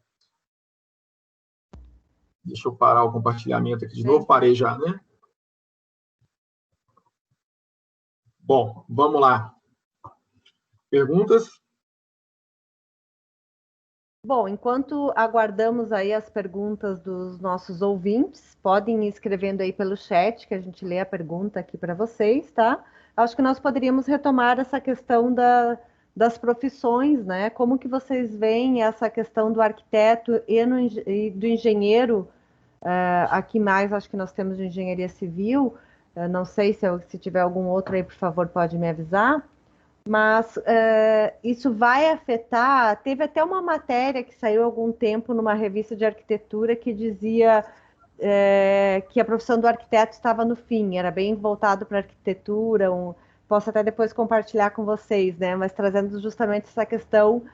Deixa eu parar o compartilhamento aqui de novo. Parei já, né? Bom, vamos lá. Perguntas? Bom, enquanto aguardamos aí as perguntas dos nossos ouvintes, podem ir escrevendo aí pelo chat, que a gente lê a pergunta aqui para vocês, tá? Acho que nós poderíamos retomar essa questão das profissões, né? Como que vocês veem essa questão do arquiteto e do engenheiro? Aqui mais, acho que nós temos de engenharia civil, não sei se tiver algum outro aí, por favor, pode me avisar. Mas isso vai afetar. Teve até uma matéria que saiu há algum tempo numa revista de arquitetura que dizia que a profissão do arquiteto estava no fim, era bem voltado para a arquitetura. Posso até depois compartilhar com vocês, né? Mas trazendo justamente essa questão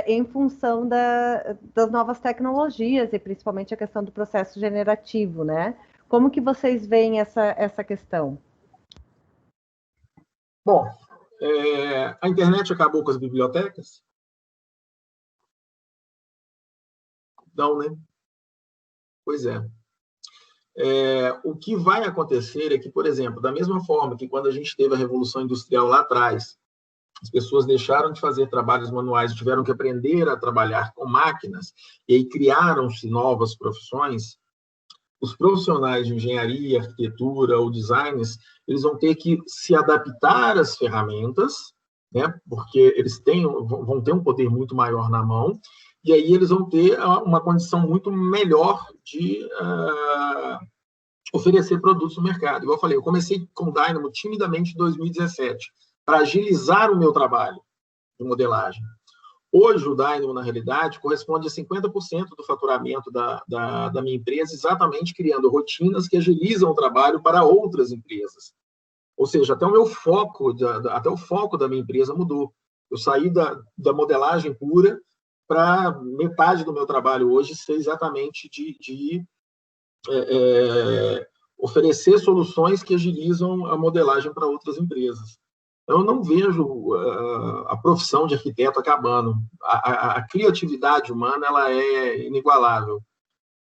em função das novas tecnologias e principalmente a questão do processo generativo, né? Como que vocês veem essa questão? Bom, a internet acabou com as bibliotecas? Não, né? Pois é. O que vai acontecer é que, por exemplo, da mesma forma que quando a gente teve a Revolução Industrial lá atrás, as pessoas deixaram de fazer trabalhos manuais, tiveram que aprender a trabalhar com máquinas, e aí criaram-se novas profissões. Os profissionais de engenharia, arquitetura ou designs, eles vão ter que se adaptar às ferramentas, né? Porque eles vão ter um poder muito maior na mão, e aí eles vão ter uma condição muito melhor de oferecer produtos no mercado. Igual eu falei, eu comecei com o Dynamo timidamente em 2017, para agilizar o meu trabalho de modelagem. Hoje, o Dynamo, na realidade, corresponde a 50% do faturamento da minha empresa, exatamente criando rotinas que agilizam o trabalho para outras empresas. Ou seja, até o foco da minha empresa mudou. Eu saí da modelagem pura para metade do meu trabalho hoje ser exatamente de oferecer soluções que agilizam a modelagem para outras empresas. Eu não vejo a profissão de arquiteto acabando. A criatividade humana ela é inigualável.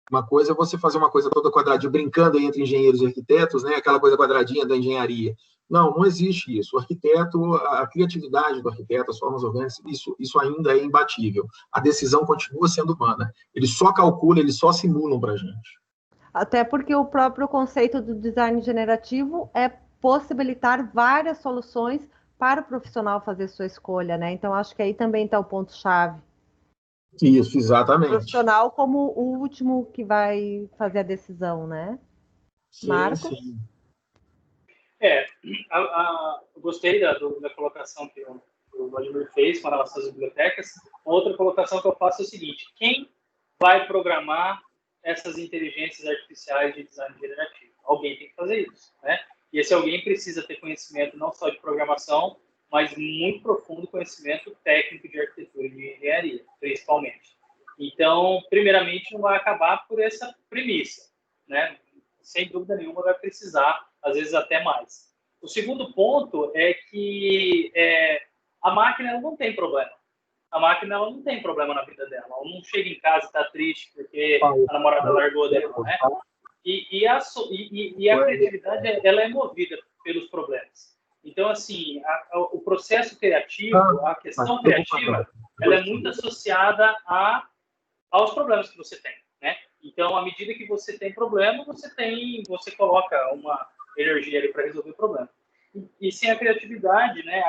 Uma coisa é você fazer uma coisa toda quadradinha, brincando entre engenheiros e arquitetos, né? Aquela coisa quadradinha da engenharia. Não existe isso. O arquiteto, a criatividade do arquiteto, as formas orgânicas, isso ainda é imbatível. A decisão continua sendo humana. Ele só calcula, eles só simulam para a gente. Até porque o próprio conceito do design generativo é possibilitar várias soluções para o profissional fazer sua escolha, né? Então, acho que aí também está o ponto-chave. Isso, exatamente. O profissional como o último que vai fazer a decisão, né? Sim, Marcos? sim. Eu gostei da colocação que o Vladimir fez com relação às bibliotecas. Outra colocação que eu faço é o seguinte: quem vai programar essas inteligências artificiais de design generativo? Alguém tem que fazer isso, né? E esse alguém precisa ter conhecimento não só de programação, mas muito profundo conhecimento técnico de arquitetura e de engenharia, principalmente. Então, primeiramente, não vai acabar por essa premissa, né? Sem dúvida nenhuma vai precisar, às vezes até mais. O segundo ponto é que a máquina ela não tem problema. A máquina ela não tem problema na vida dela. Ela não chega em casa e está triste porque a namorada largou dela, né? E a criatividade ela é movida pelos problemas. Então, assim, o processo criativo, a questão criativa, ela é muito associada aos problemas que você tem, né? Então, à medida que você tem problema, você coloca uma energia ali para resolver o problema. E sem a criatividade, né?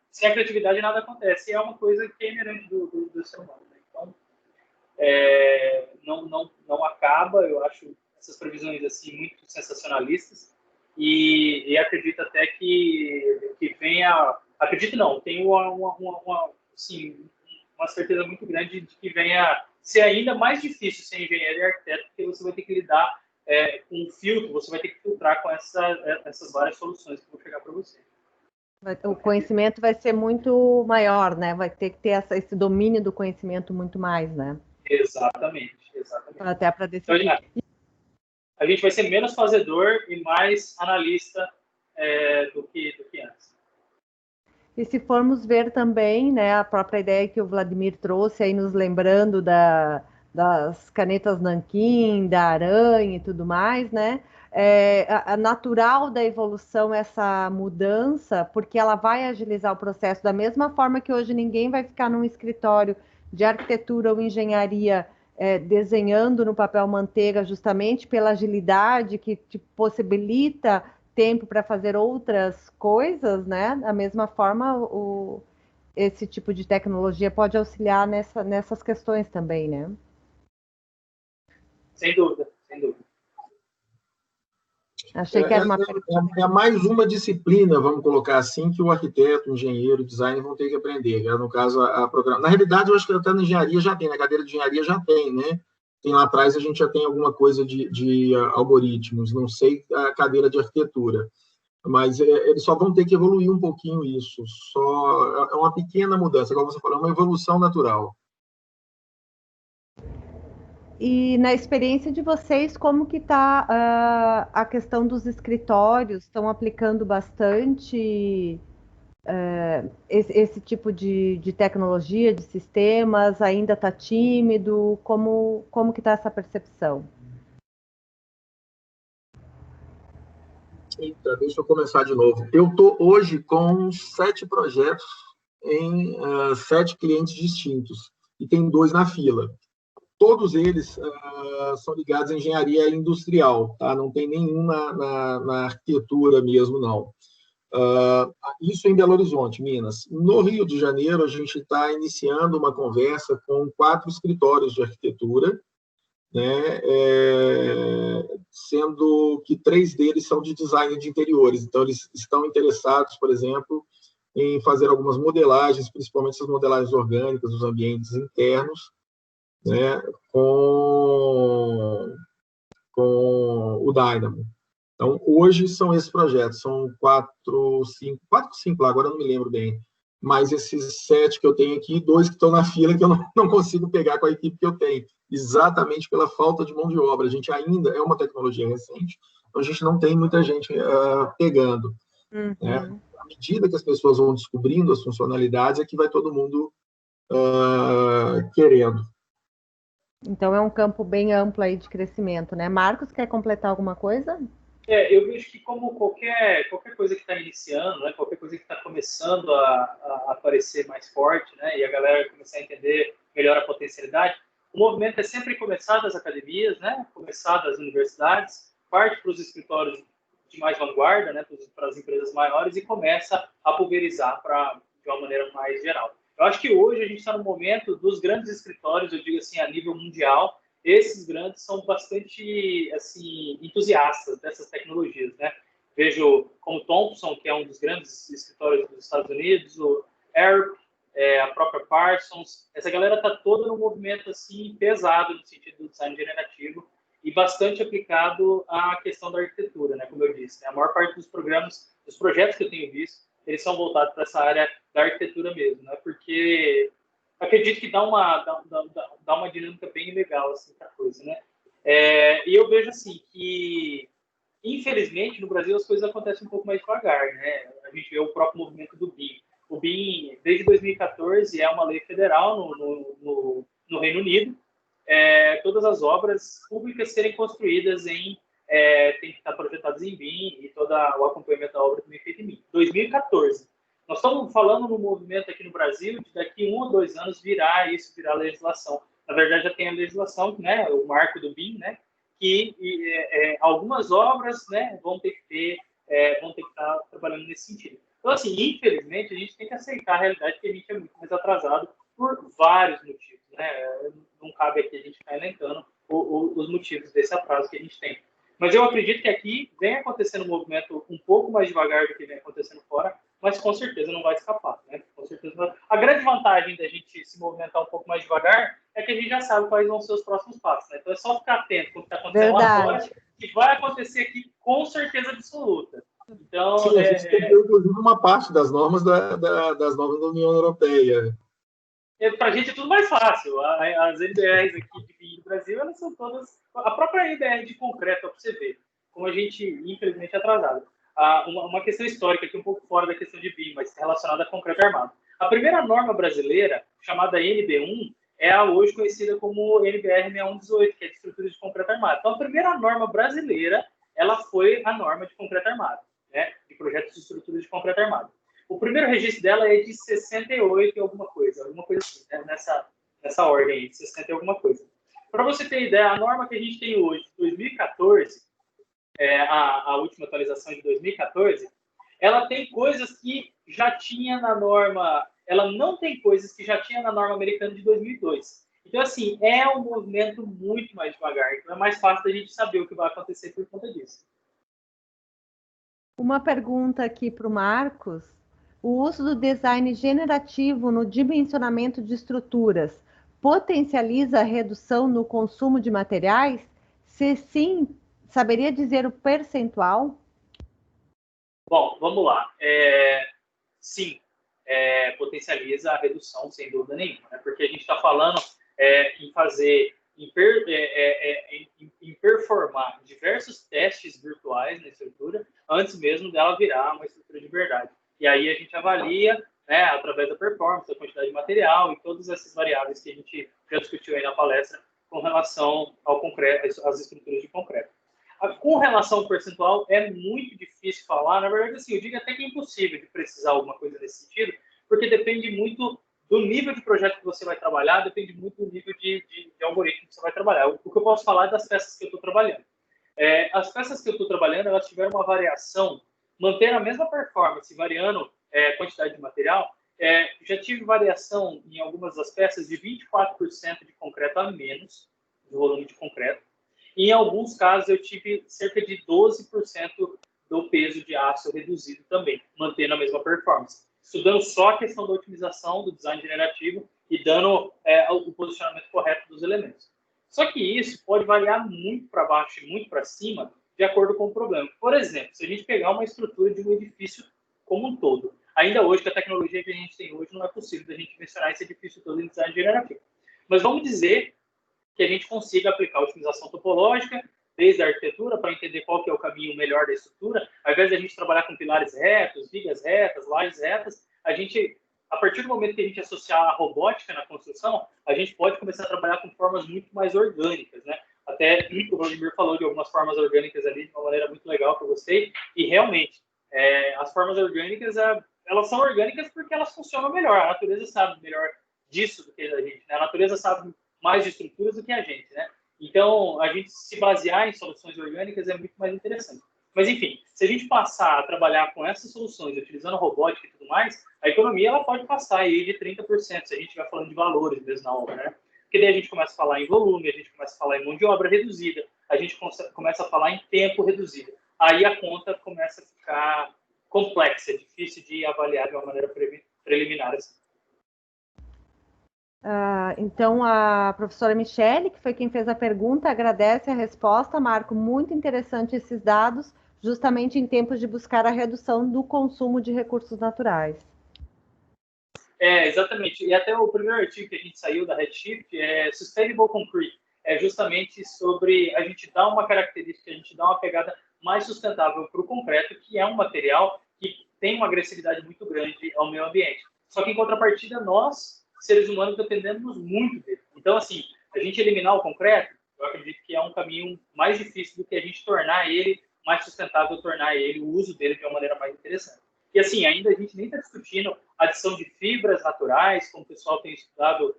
Sem a criatividade nada acontece. E é uma coisa que é inerente do ser humano. Né? Então, não acaba. Eu acho essas previsões assim muito sensacionalistas e acredito até que venha. Acredito não. Tenho assim, uma certeza muito grande de que venha ser ainda mais difícil ser engenheiro e arquiteto, porque você vai ter que lidar com um filtro, você vai ter que filtrar com essas várias soluções que vão chegar para você. O conhecimento vai ser muito maior, né? Vai ter que ter esse domínio do conhecimento muito mais, né? Exatamente. Até para decidir. Então, a gente vai ser menos fazedor e mais analista do que antes. E se formos ver também, né, a própria ideia que o Vladimir trouxe aí, nos lembrando das canetas nanquim, da aranha e tudo mais, né? A natural da evolução essa mudança, porque ela vai agilizar o processo da mesma forma que hoje ninguém vai ficar num escritório de arquitetura ou engenharia desenhando no papel manteiga, justamente pela agilidade que te possibilita tempo para fazer outras coisas, né? Da mesma forma, esse tipo de tecnologia pode auxiliar nessas questões também, né? Sem dúvida. Achei que era uma é mais uma disciplina, vamos colocar assim, que o arquiteto, o engenheiro, o designer vão ter que aprender. Né? No caso, a programação. Na realidade, eu acho que até na engenharia já tem, na cadeira de engenharia já tem, né? Tem lá atrás, a gente já tem alguma coisa de algoritmos, não sei a cadeira de arquitetura. Mas eles só vão ter que evoluir um pouquinho isso. Só é uma pequena mudança, como você falou, é uma evolução natural. E na experiência de vocês, como que está a questão dos escritórios? Estão aplicando bastante esse tipo de tecnologia, de sistemas? Ainda está tímido? Como que está essa percepção? Eita, deixa eu começar de novo. Eu estou hoje com 7 projetos em 7 clientes distintos, e tem 2 na fila. Todos eles são ligados à engenharia industrial, tá? Não tem nenhum na arquitetura mesmo, não. Isso em Belo Horizonte, Minas. No Rio de Janeiro, a gente está iniciando uma conversa com 4 escritórios de arquitetura, né? Sendo que 3 deles são de design de interiores. Então, eles estão interessados, por exemplo, em fazer algumas modelagens, principalmente essas modelagens orgânicas dos ambientes internos, né? com o Dynamo. Então, hoje são esses projetos, são 4, 5 lá, agora eu não me lembro bem, mas esses 7 que eu tenho aqui, 2 que estão na fila que eu não consigo pegar com a equipe que eu tenho, exatamente pela falta de mão de obra. A gente ainda é uma tecnologia recente, então a gente não tem muita gente pegando. Uhum. Né? À medida que as pessoas vão descobrindo as funcionalidades, é que vai todo mundo querendo. Então é um campo bem amplo aí de crescimento, né? Marcos, quer completar alguma coisa? Eu vejo que como qualquer coisa que está iniciando, né, qualquer coisa que está começando a aparecer mais forte, né, e a galera começar a entender melhor a potencialidade, o movimento é sempre começar das academias, né, começar das universidades, parte para os escritórios de mais vanguarda, né, para as empresas maiores, e começa a pulverizar de uma maneira mais geral. Eu acho que hoje a gente está no momento dos grandes escritórios, eu digo assim, a nível mundial. Esses grandes são bastante assim, entusiastas dessas tecnologias, né? Vejo como Thompson, que é um dos grandes escritórios dos Estados Unidos, o Arup, a própria Parsons. Essa galera está toda no movimento assim, pesado no sentido do design generativo e bastante aplicado à questão da arquitetura, né? Como eu disse, né? A maior parte dos projetos que eu tenho visto, eles são voltados para essa área da arquitetura mesmo, né? Porque acredito que dá uma dinâmica bem legal assim, para a coisa, né? E eu vejo assim que, infelizmente, no Brasil as coisas acontecem um pouco mais devagar, né? A gente vê o próprio movimento do BIM. O BIM, desde 2014, é uma lei federal no Reino Unido. Todas as obras públicas serem construídas tem que estar projetadas em BIM e todo o acompanhamento da obra também feito em BIM. 2014. Nós estamos falando no movimento aqui no Brasil de daqui 1 ou 2 anos virar legislação. Na verdade, já tem a legislação, né, o marco do BIM, né, que algumas obras, né, vão ter que estar trabalhando nesse sentido. Então, assim, infelizmente, a gente tem que aceitar a realidade que a gente é muito mais atrasado por vários motivos, né? Não cabe aqui a gente ficar elencando os motivos desse atraso que a gente tem. Mas eu acredito que aqui vem acontecendo um movimento um pouco mais devagar do que vem acontecendo fora, mas com certeza não vai escapar, né? Com certeza vai. A grande vantagem da gente se movimentar um pouco mais devagar é que a gente já sabe quais vão ser os próximos passos, né? Então é só ficar atento com o que está acontecendo lá fora, que vai acontecer aqui com certeza absoluta. Então, sim, a gente tem, inclusive, uma parte das normas das normas da União Europeia. Para a gente é tudo mais fácil. As NBRs aqui do Brasil, elas são todas... A própria NBR de concreto, para você ver, como a gente, infelizmente, é atrasado. Uma questão histórica aqui, um pouco fora da questão de BIM, mas relacionada a concreto armado. A primeira norma brasileira, chamada NB1, é a hoje conhecida como NBR 6118, que é de estrutura de concreto armado. Então, a primeira norma brasileira, ela foi a norma de concreto armado, né? De projetos de estrutura de concreto armado. O primeiro registro dela é de 68 e alguma coisa assim, né? nessa ordem aí, de 60 e alguma coisa. Para você ter ideia, a norma que a gente tem hoje, 2014, a última atualização de 2014, ela tem coisas que já tinha na norma, ela não tem coisas que já tinha na norma americana de 2002. Então, assim, é um movimento muito mais devagar. Então, é mais fácil da gente saber o que vai acontecer por conta disso. Uma pergunta aqui para o Marcos. O uso do design generativo no dimensionamento de estruturas potencializa a redução no consumo de materiais? Se sim, saberia dizer o percentual? Bom, vamos lá. Sim, potencializa a redução, sem dúvida nenhuma, né? Porque a gente está falando em fazer, em performar diversos testes virtuais na estrutura antes mesmo dela virar uma estrutura de verdade. E aí a gente avalia, né, através da performance, da quantidade de material e todas essas variáveis que a gente já discutiu aí na palestra com relação ao concreto, às estruturas de concreto. Com relação ao percentual, é muito difícil falar. Na verdade, assim, eu digo até que é impossível de precisar alguma coisa nesse sentido, porque depende muito do nível de projeto que você vai trabalhar, depende muito do nível de algoritmo que você vai trabalhar. O que eu posso falar é das peças que eu estou trabalhando. As peças que eu estou trabalhando, elas tiveram uma variação, manter a mesma performance, variando quantidade de material. Já tive variação em algumas das peças de 24% de concreto a menos, do volume de concreto. E em alguns casos eu tive cerca de 12% do peso de aço reduzido também, mantendo a mesma performance. Estudando só a questão da otimização do design generativo e dando o posicionamento correto dos elementos. Só que isso pode variar muito para baixo e muito para cima, de acordo com o problema. Por exemplo, se a gente pegar uma estrutura de um edifício como um todo, ainda hoje, com a tecnologia que a gente tem hoje, não é possível a gente mencionar esse edifício todo em design generativo. Mas vamos dizer que a gente consiga aplicar a otimização topológica desde a arquitetura para entender qual que é o caminho melhor da estrutura. Ao invés de a gente trabalhar com pilares retos, vigas retas, lajes retas, a partir do momento que a gente associar a robótica na construção, a gente pode começar a trabalhar com formas muito mais orgânicas, né? Até o Vladimir falou de algumas formas orgânicas ali de uma maneira muito legal que eu gostei, e realmente, as formas orgânicas, elas são orgânicas porque elas funcionam melhor. A natureza sabe melhor disso do que a gente, né? A natureza sabe mais de estruturas do que a gente, né? Então, a gente se basear em soluções orgânicas é muito mais interessante. Mas, enfim, se a gente passar a trabalhar com essas soluções, utilizando robótica e tudo mais, a economia ela pode passar aí de 30%, se a gente estiver falando de valores mesmo na obra, né? Porque daí a gente começa a falar em volume, a gente começa a falar em mão de obra reduzida, a gente começa a falar em tempo reduzido. Aí a conta começa a ficar complexa, é difícil de avaliar de uma maneira preliminar assim. Então, a professora Michele, que foi quem fez a pergunta, agradece a resposta. Marco, muito interessante esses dados, justamente em tempos de buscar a redução do consumo de recursos naturais. Exatamente. E até o primeiro artigo que a gente saiu da Redshift é Sustainable Concrete. É justamente sobre a gente dar uma característica, a gente dar uma pegada mais sustentável para o concreto, que é um material que tem uma agressividade muito grande ao meio ambiente. Só que, em contrapartida, nós, seres humanos, dependemos muito dele. Então, assim, a gente eliminar o concreto, eu acredito que é um caminho mais difícil do que a gente tornar ele mais sustentável, tornar ele, o uso dele de uma maneira mais interessante. E, assim, ainda a gente nem está discutindo a adição de fibras naturais, como o pessoal tem estudado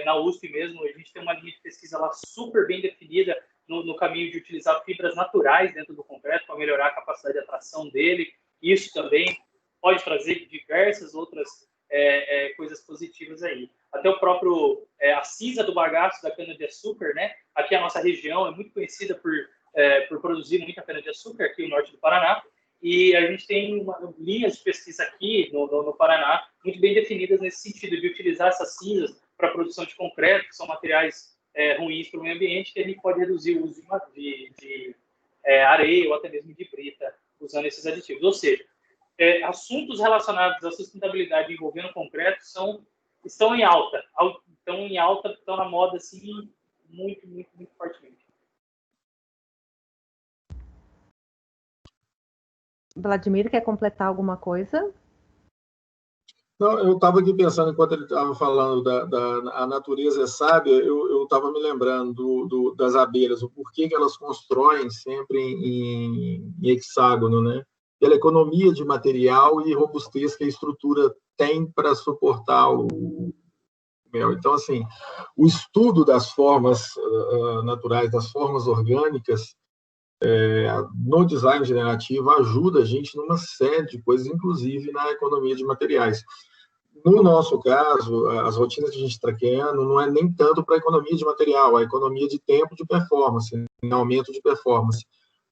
na USP mesmo. A gente tem uma linha de pesquisa lá super bem definida no caminho de utilizar fibras naturais dentro do concreto para melhorar a capacidade de atração dele. Isso também pode trazer diversas outras coisas positivas aí. Até o próprio, a cinza do bagaço da cana-de-açúcar, né? Aqui a nossa região é muito conhecida por produzir muita cana-de-açúcar, aqui no norte do Paraná. E a gente tem linhas de pesquisa aqui no Paraná muito bem definidas nesse sentido, de utilizar essas cinzas para a produção de concreto, que são materiais ruins para o meio ambiente, que a gente pode reduzir o uso de areia ou até mesmo de brita usando esses aditivos. Ou seja, assuntos relacionados à sustentabilidade envolvendo concreto estão em alta, estão na moda assim, muito, muito, muito fortemente. Vladimir, quer completar alguma coisa? Não, eu estava aqui pensando, enquanto ele estava falando a natureza é sábia, eu estava me lembrando das abelhas, o porquê que elas constroem sempre em hexágono, né? Pela economia de material e robustez que a estrutura tem para suportar o mel. Então, assim, o estudo das formas naturais, das formas orgânicas, no design generativo ajuda a gente numa série de coisas, inclusive na economia de materiais. No nosso caso, as rotinas que a gente está criando não é nem tanto para a economia de material, a economia de tempo de performance, em aumento de performance,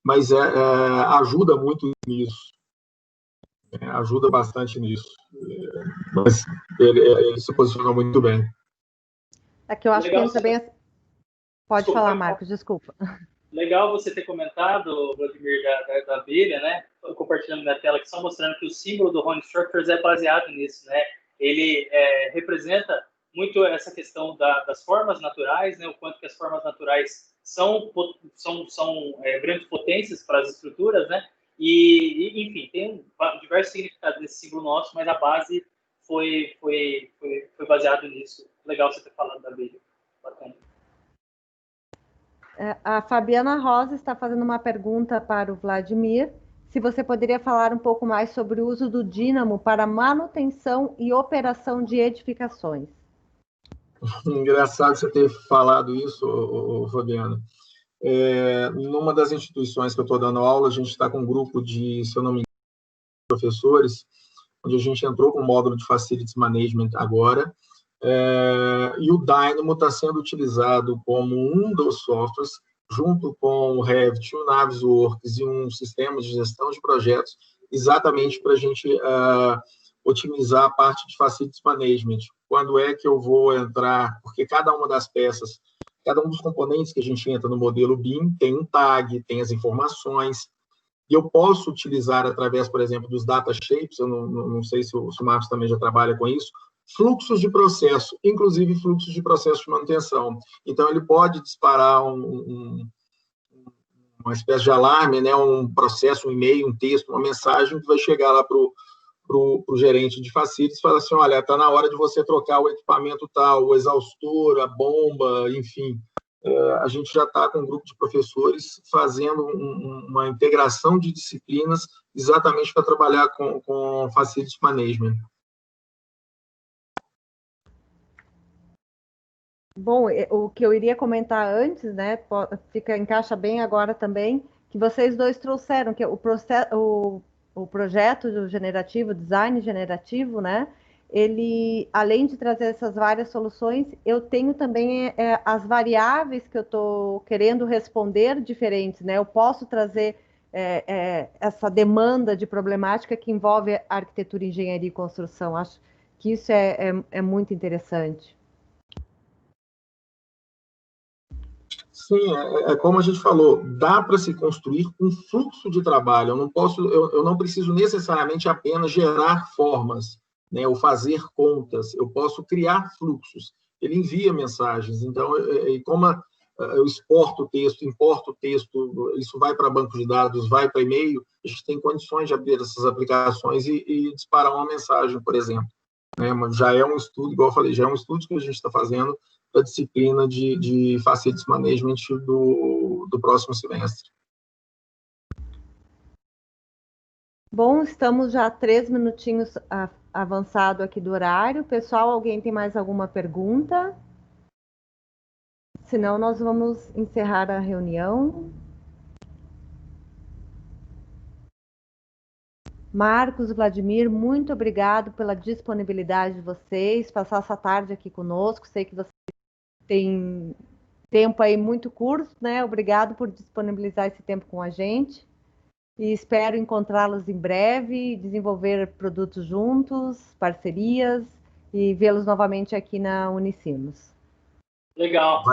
mas ajuda muito nisso, ajuda bastante nisso. Mas ele se posicionou muito bem. É que eu acho que entra bem... Pode falar, Marcos, desculpa. Legal você ter comentado, Vladimir, da abelha, né? Compartilhando minha tela, que só mostrando que o símbolo do Rony Structures é baseado nisso, né? Ele representa muito essa questão das formas naturais, né? O quanto que as formas naturais são grandes potências para as estruturas, né? E enfim, tem diversos significados nesse símbolo nosso, mas a base foi baseado nisso. Legal você ter falado da abelha. Bacana. A Fabiana Rosa está fazendo uma pergunta para o Vladimir. Se você poderia falar um pouco mais sobre o uso do dínamo para manutenção e operação de edificações. Engraçado você ter falado isso, Fabiana. Numa das instituições que eu estou dando aula, a gente está com um grupo de, se eu não me engano, professores, onde a gente entrou com o módulo de Facilities Management agora, e o Dynamo está sendo utilizado como um dos softwares, junto com o Revit, o Navisworks e um sistema de gestão de projetos, exatamente para a gente otimizar a parte de Facilities Management. Quando é que eu vou entrar? Porque cada uma das peças, cada um dos componentes que a gente entra no modelo BIM tem um tag, tem as informações, e eu posso utilizar através, por exemplo, dos data shapes, eu não sei se o Marcos também já trabalha com isso, fluxos de processo, inclusive fluxos de processo de manutenção. Então, ele pode disparar uma espécie de alarme, né, um processo, um e-mail, um texto, uma mensagem que vai chegar lá para o gerente de facilities e falar assim, olha, está na hora de você trocar o equipamento tal, o exaustor, a bomba, enfim. A gente já está com um grupo de professores fazendo uma integração de disciplinas exatamente para trabalhar com Facilities Management. Bom, o que eu iria comentar antes, né, encaixa bem agora também, que vocês dois trouxeram, que o projeto generativo, design generativo, né, ele, além de trazer essas várias soluções, eu tenho também as variáveis que eu estou querendo responder diferentes, né, eu posso trazer essa demanda de problemática que envolve arquitetura, engenharia e construção. Acho que isso é muito interessante. Sim, como a gente falou, dá para se construir um fluxo de trabalho. Eu não preciso necessariamente apenas gerar formas, né, ou fazer contas. Eu posso criar fluxos. Ele envia mensagens. Então, como eu exporto o texto, importo o texto, isso vai para banco de dados, vai para e-mail, a gente tem condições de abrir essas aplicações e disparar uma mensagem, por exemplo. Né? Mas já é um estudo, igual eu falei, já é um estudo que a gente está fazendo da disciplina de Facilities Management do próximo semestre. Bom, estamos já 3 minutinhos avançado aqui do horário. Pessoal, alguém tem mais alguma pergunta? Senão, nós vamos encerrar a reunião. Marcos, Vladimir, muito obrigado pela disponibilidade de vocês, passar essa tarde aqui conosco. Sei que vocês têm tempo aí muito curto, né? Obrigado por disponibilizar esse tempo com a gente. E espero encontrá-los em breve, desenvolver produtos juntos, parcerias e vê-los novamente aqui na Unicinos. Legal.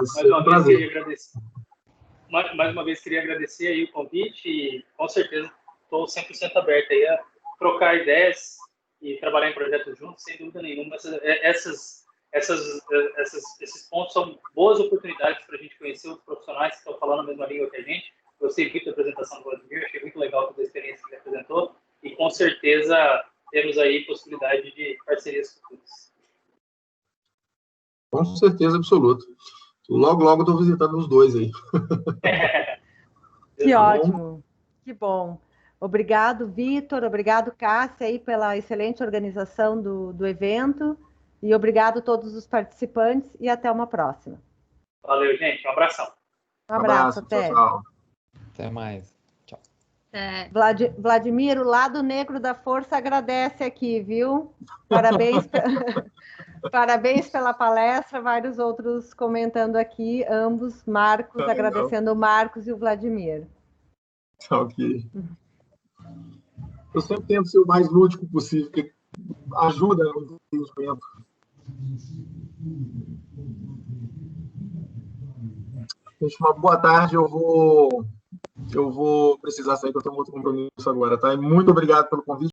Mais uma vez queria agradecer aí o convite e com certeza estou 100% aberto aí a trocar ideias e trabalhar em projetos juntos, sem dúvida nenhuma. Esses pontos são boas oportunidades para a gente conhecer os profissionais que estão falando a mesma língua que a gente. Gostei muito da apresentação do Vladimir, achei muito legal toda a experiência que ele apresentou e com certeza temos aí possibilidade de parcerias futuras. Com certeza absoluta. Logo, logo estou visitando os dois aí. Que ótimo, que bom. Obrigado, Vitor, obrigado, Cássia, aí, pela excelente organização do evento e obrigado a todos os participantes e até uma próxima. Valeu, gente. Um abração. Um abraço, até. Tchau. Até mais. Tchau. Vladimir, o lado negro da força agradece aqui, viu? Parabéns, parabéns pela palestra, vários outros comentando aqui, ambos, Marcos, agradecendo o Marcos e o Vladimir. Ok. Eu sempre tento ser o mais lúdico possível, porque ajuda no desenvolvimento. Gente, uma boa tarde. Eu vou precisar sair, porque eu tenho outro compromisso agora, tá? E muito obrigado pelo convite.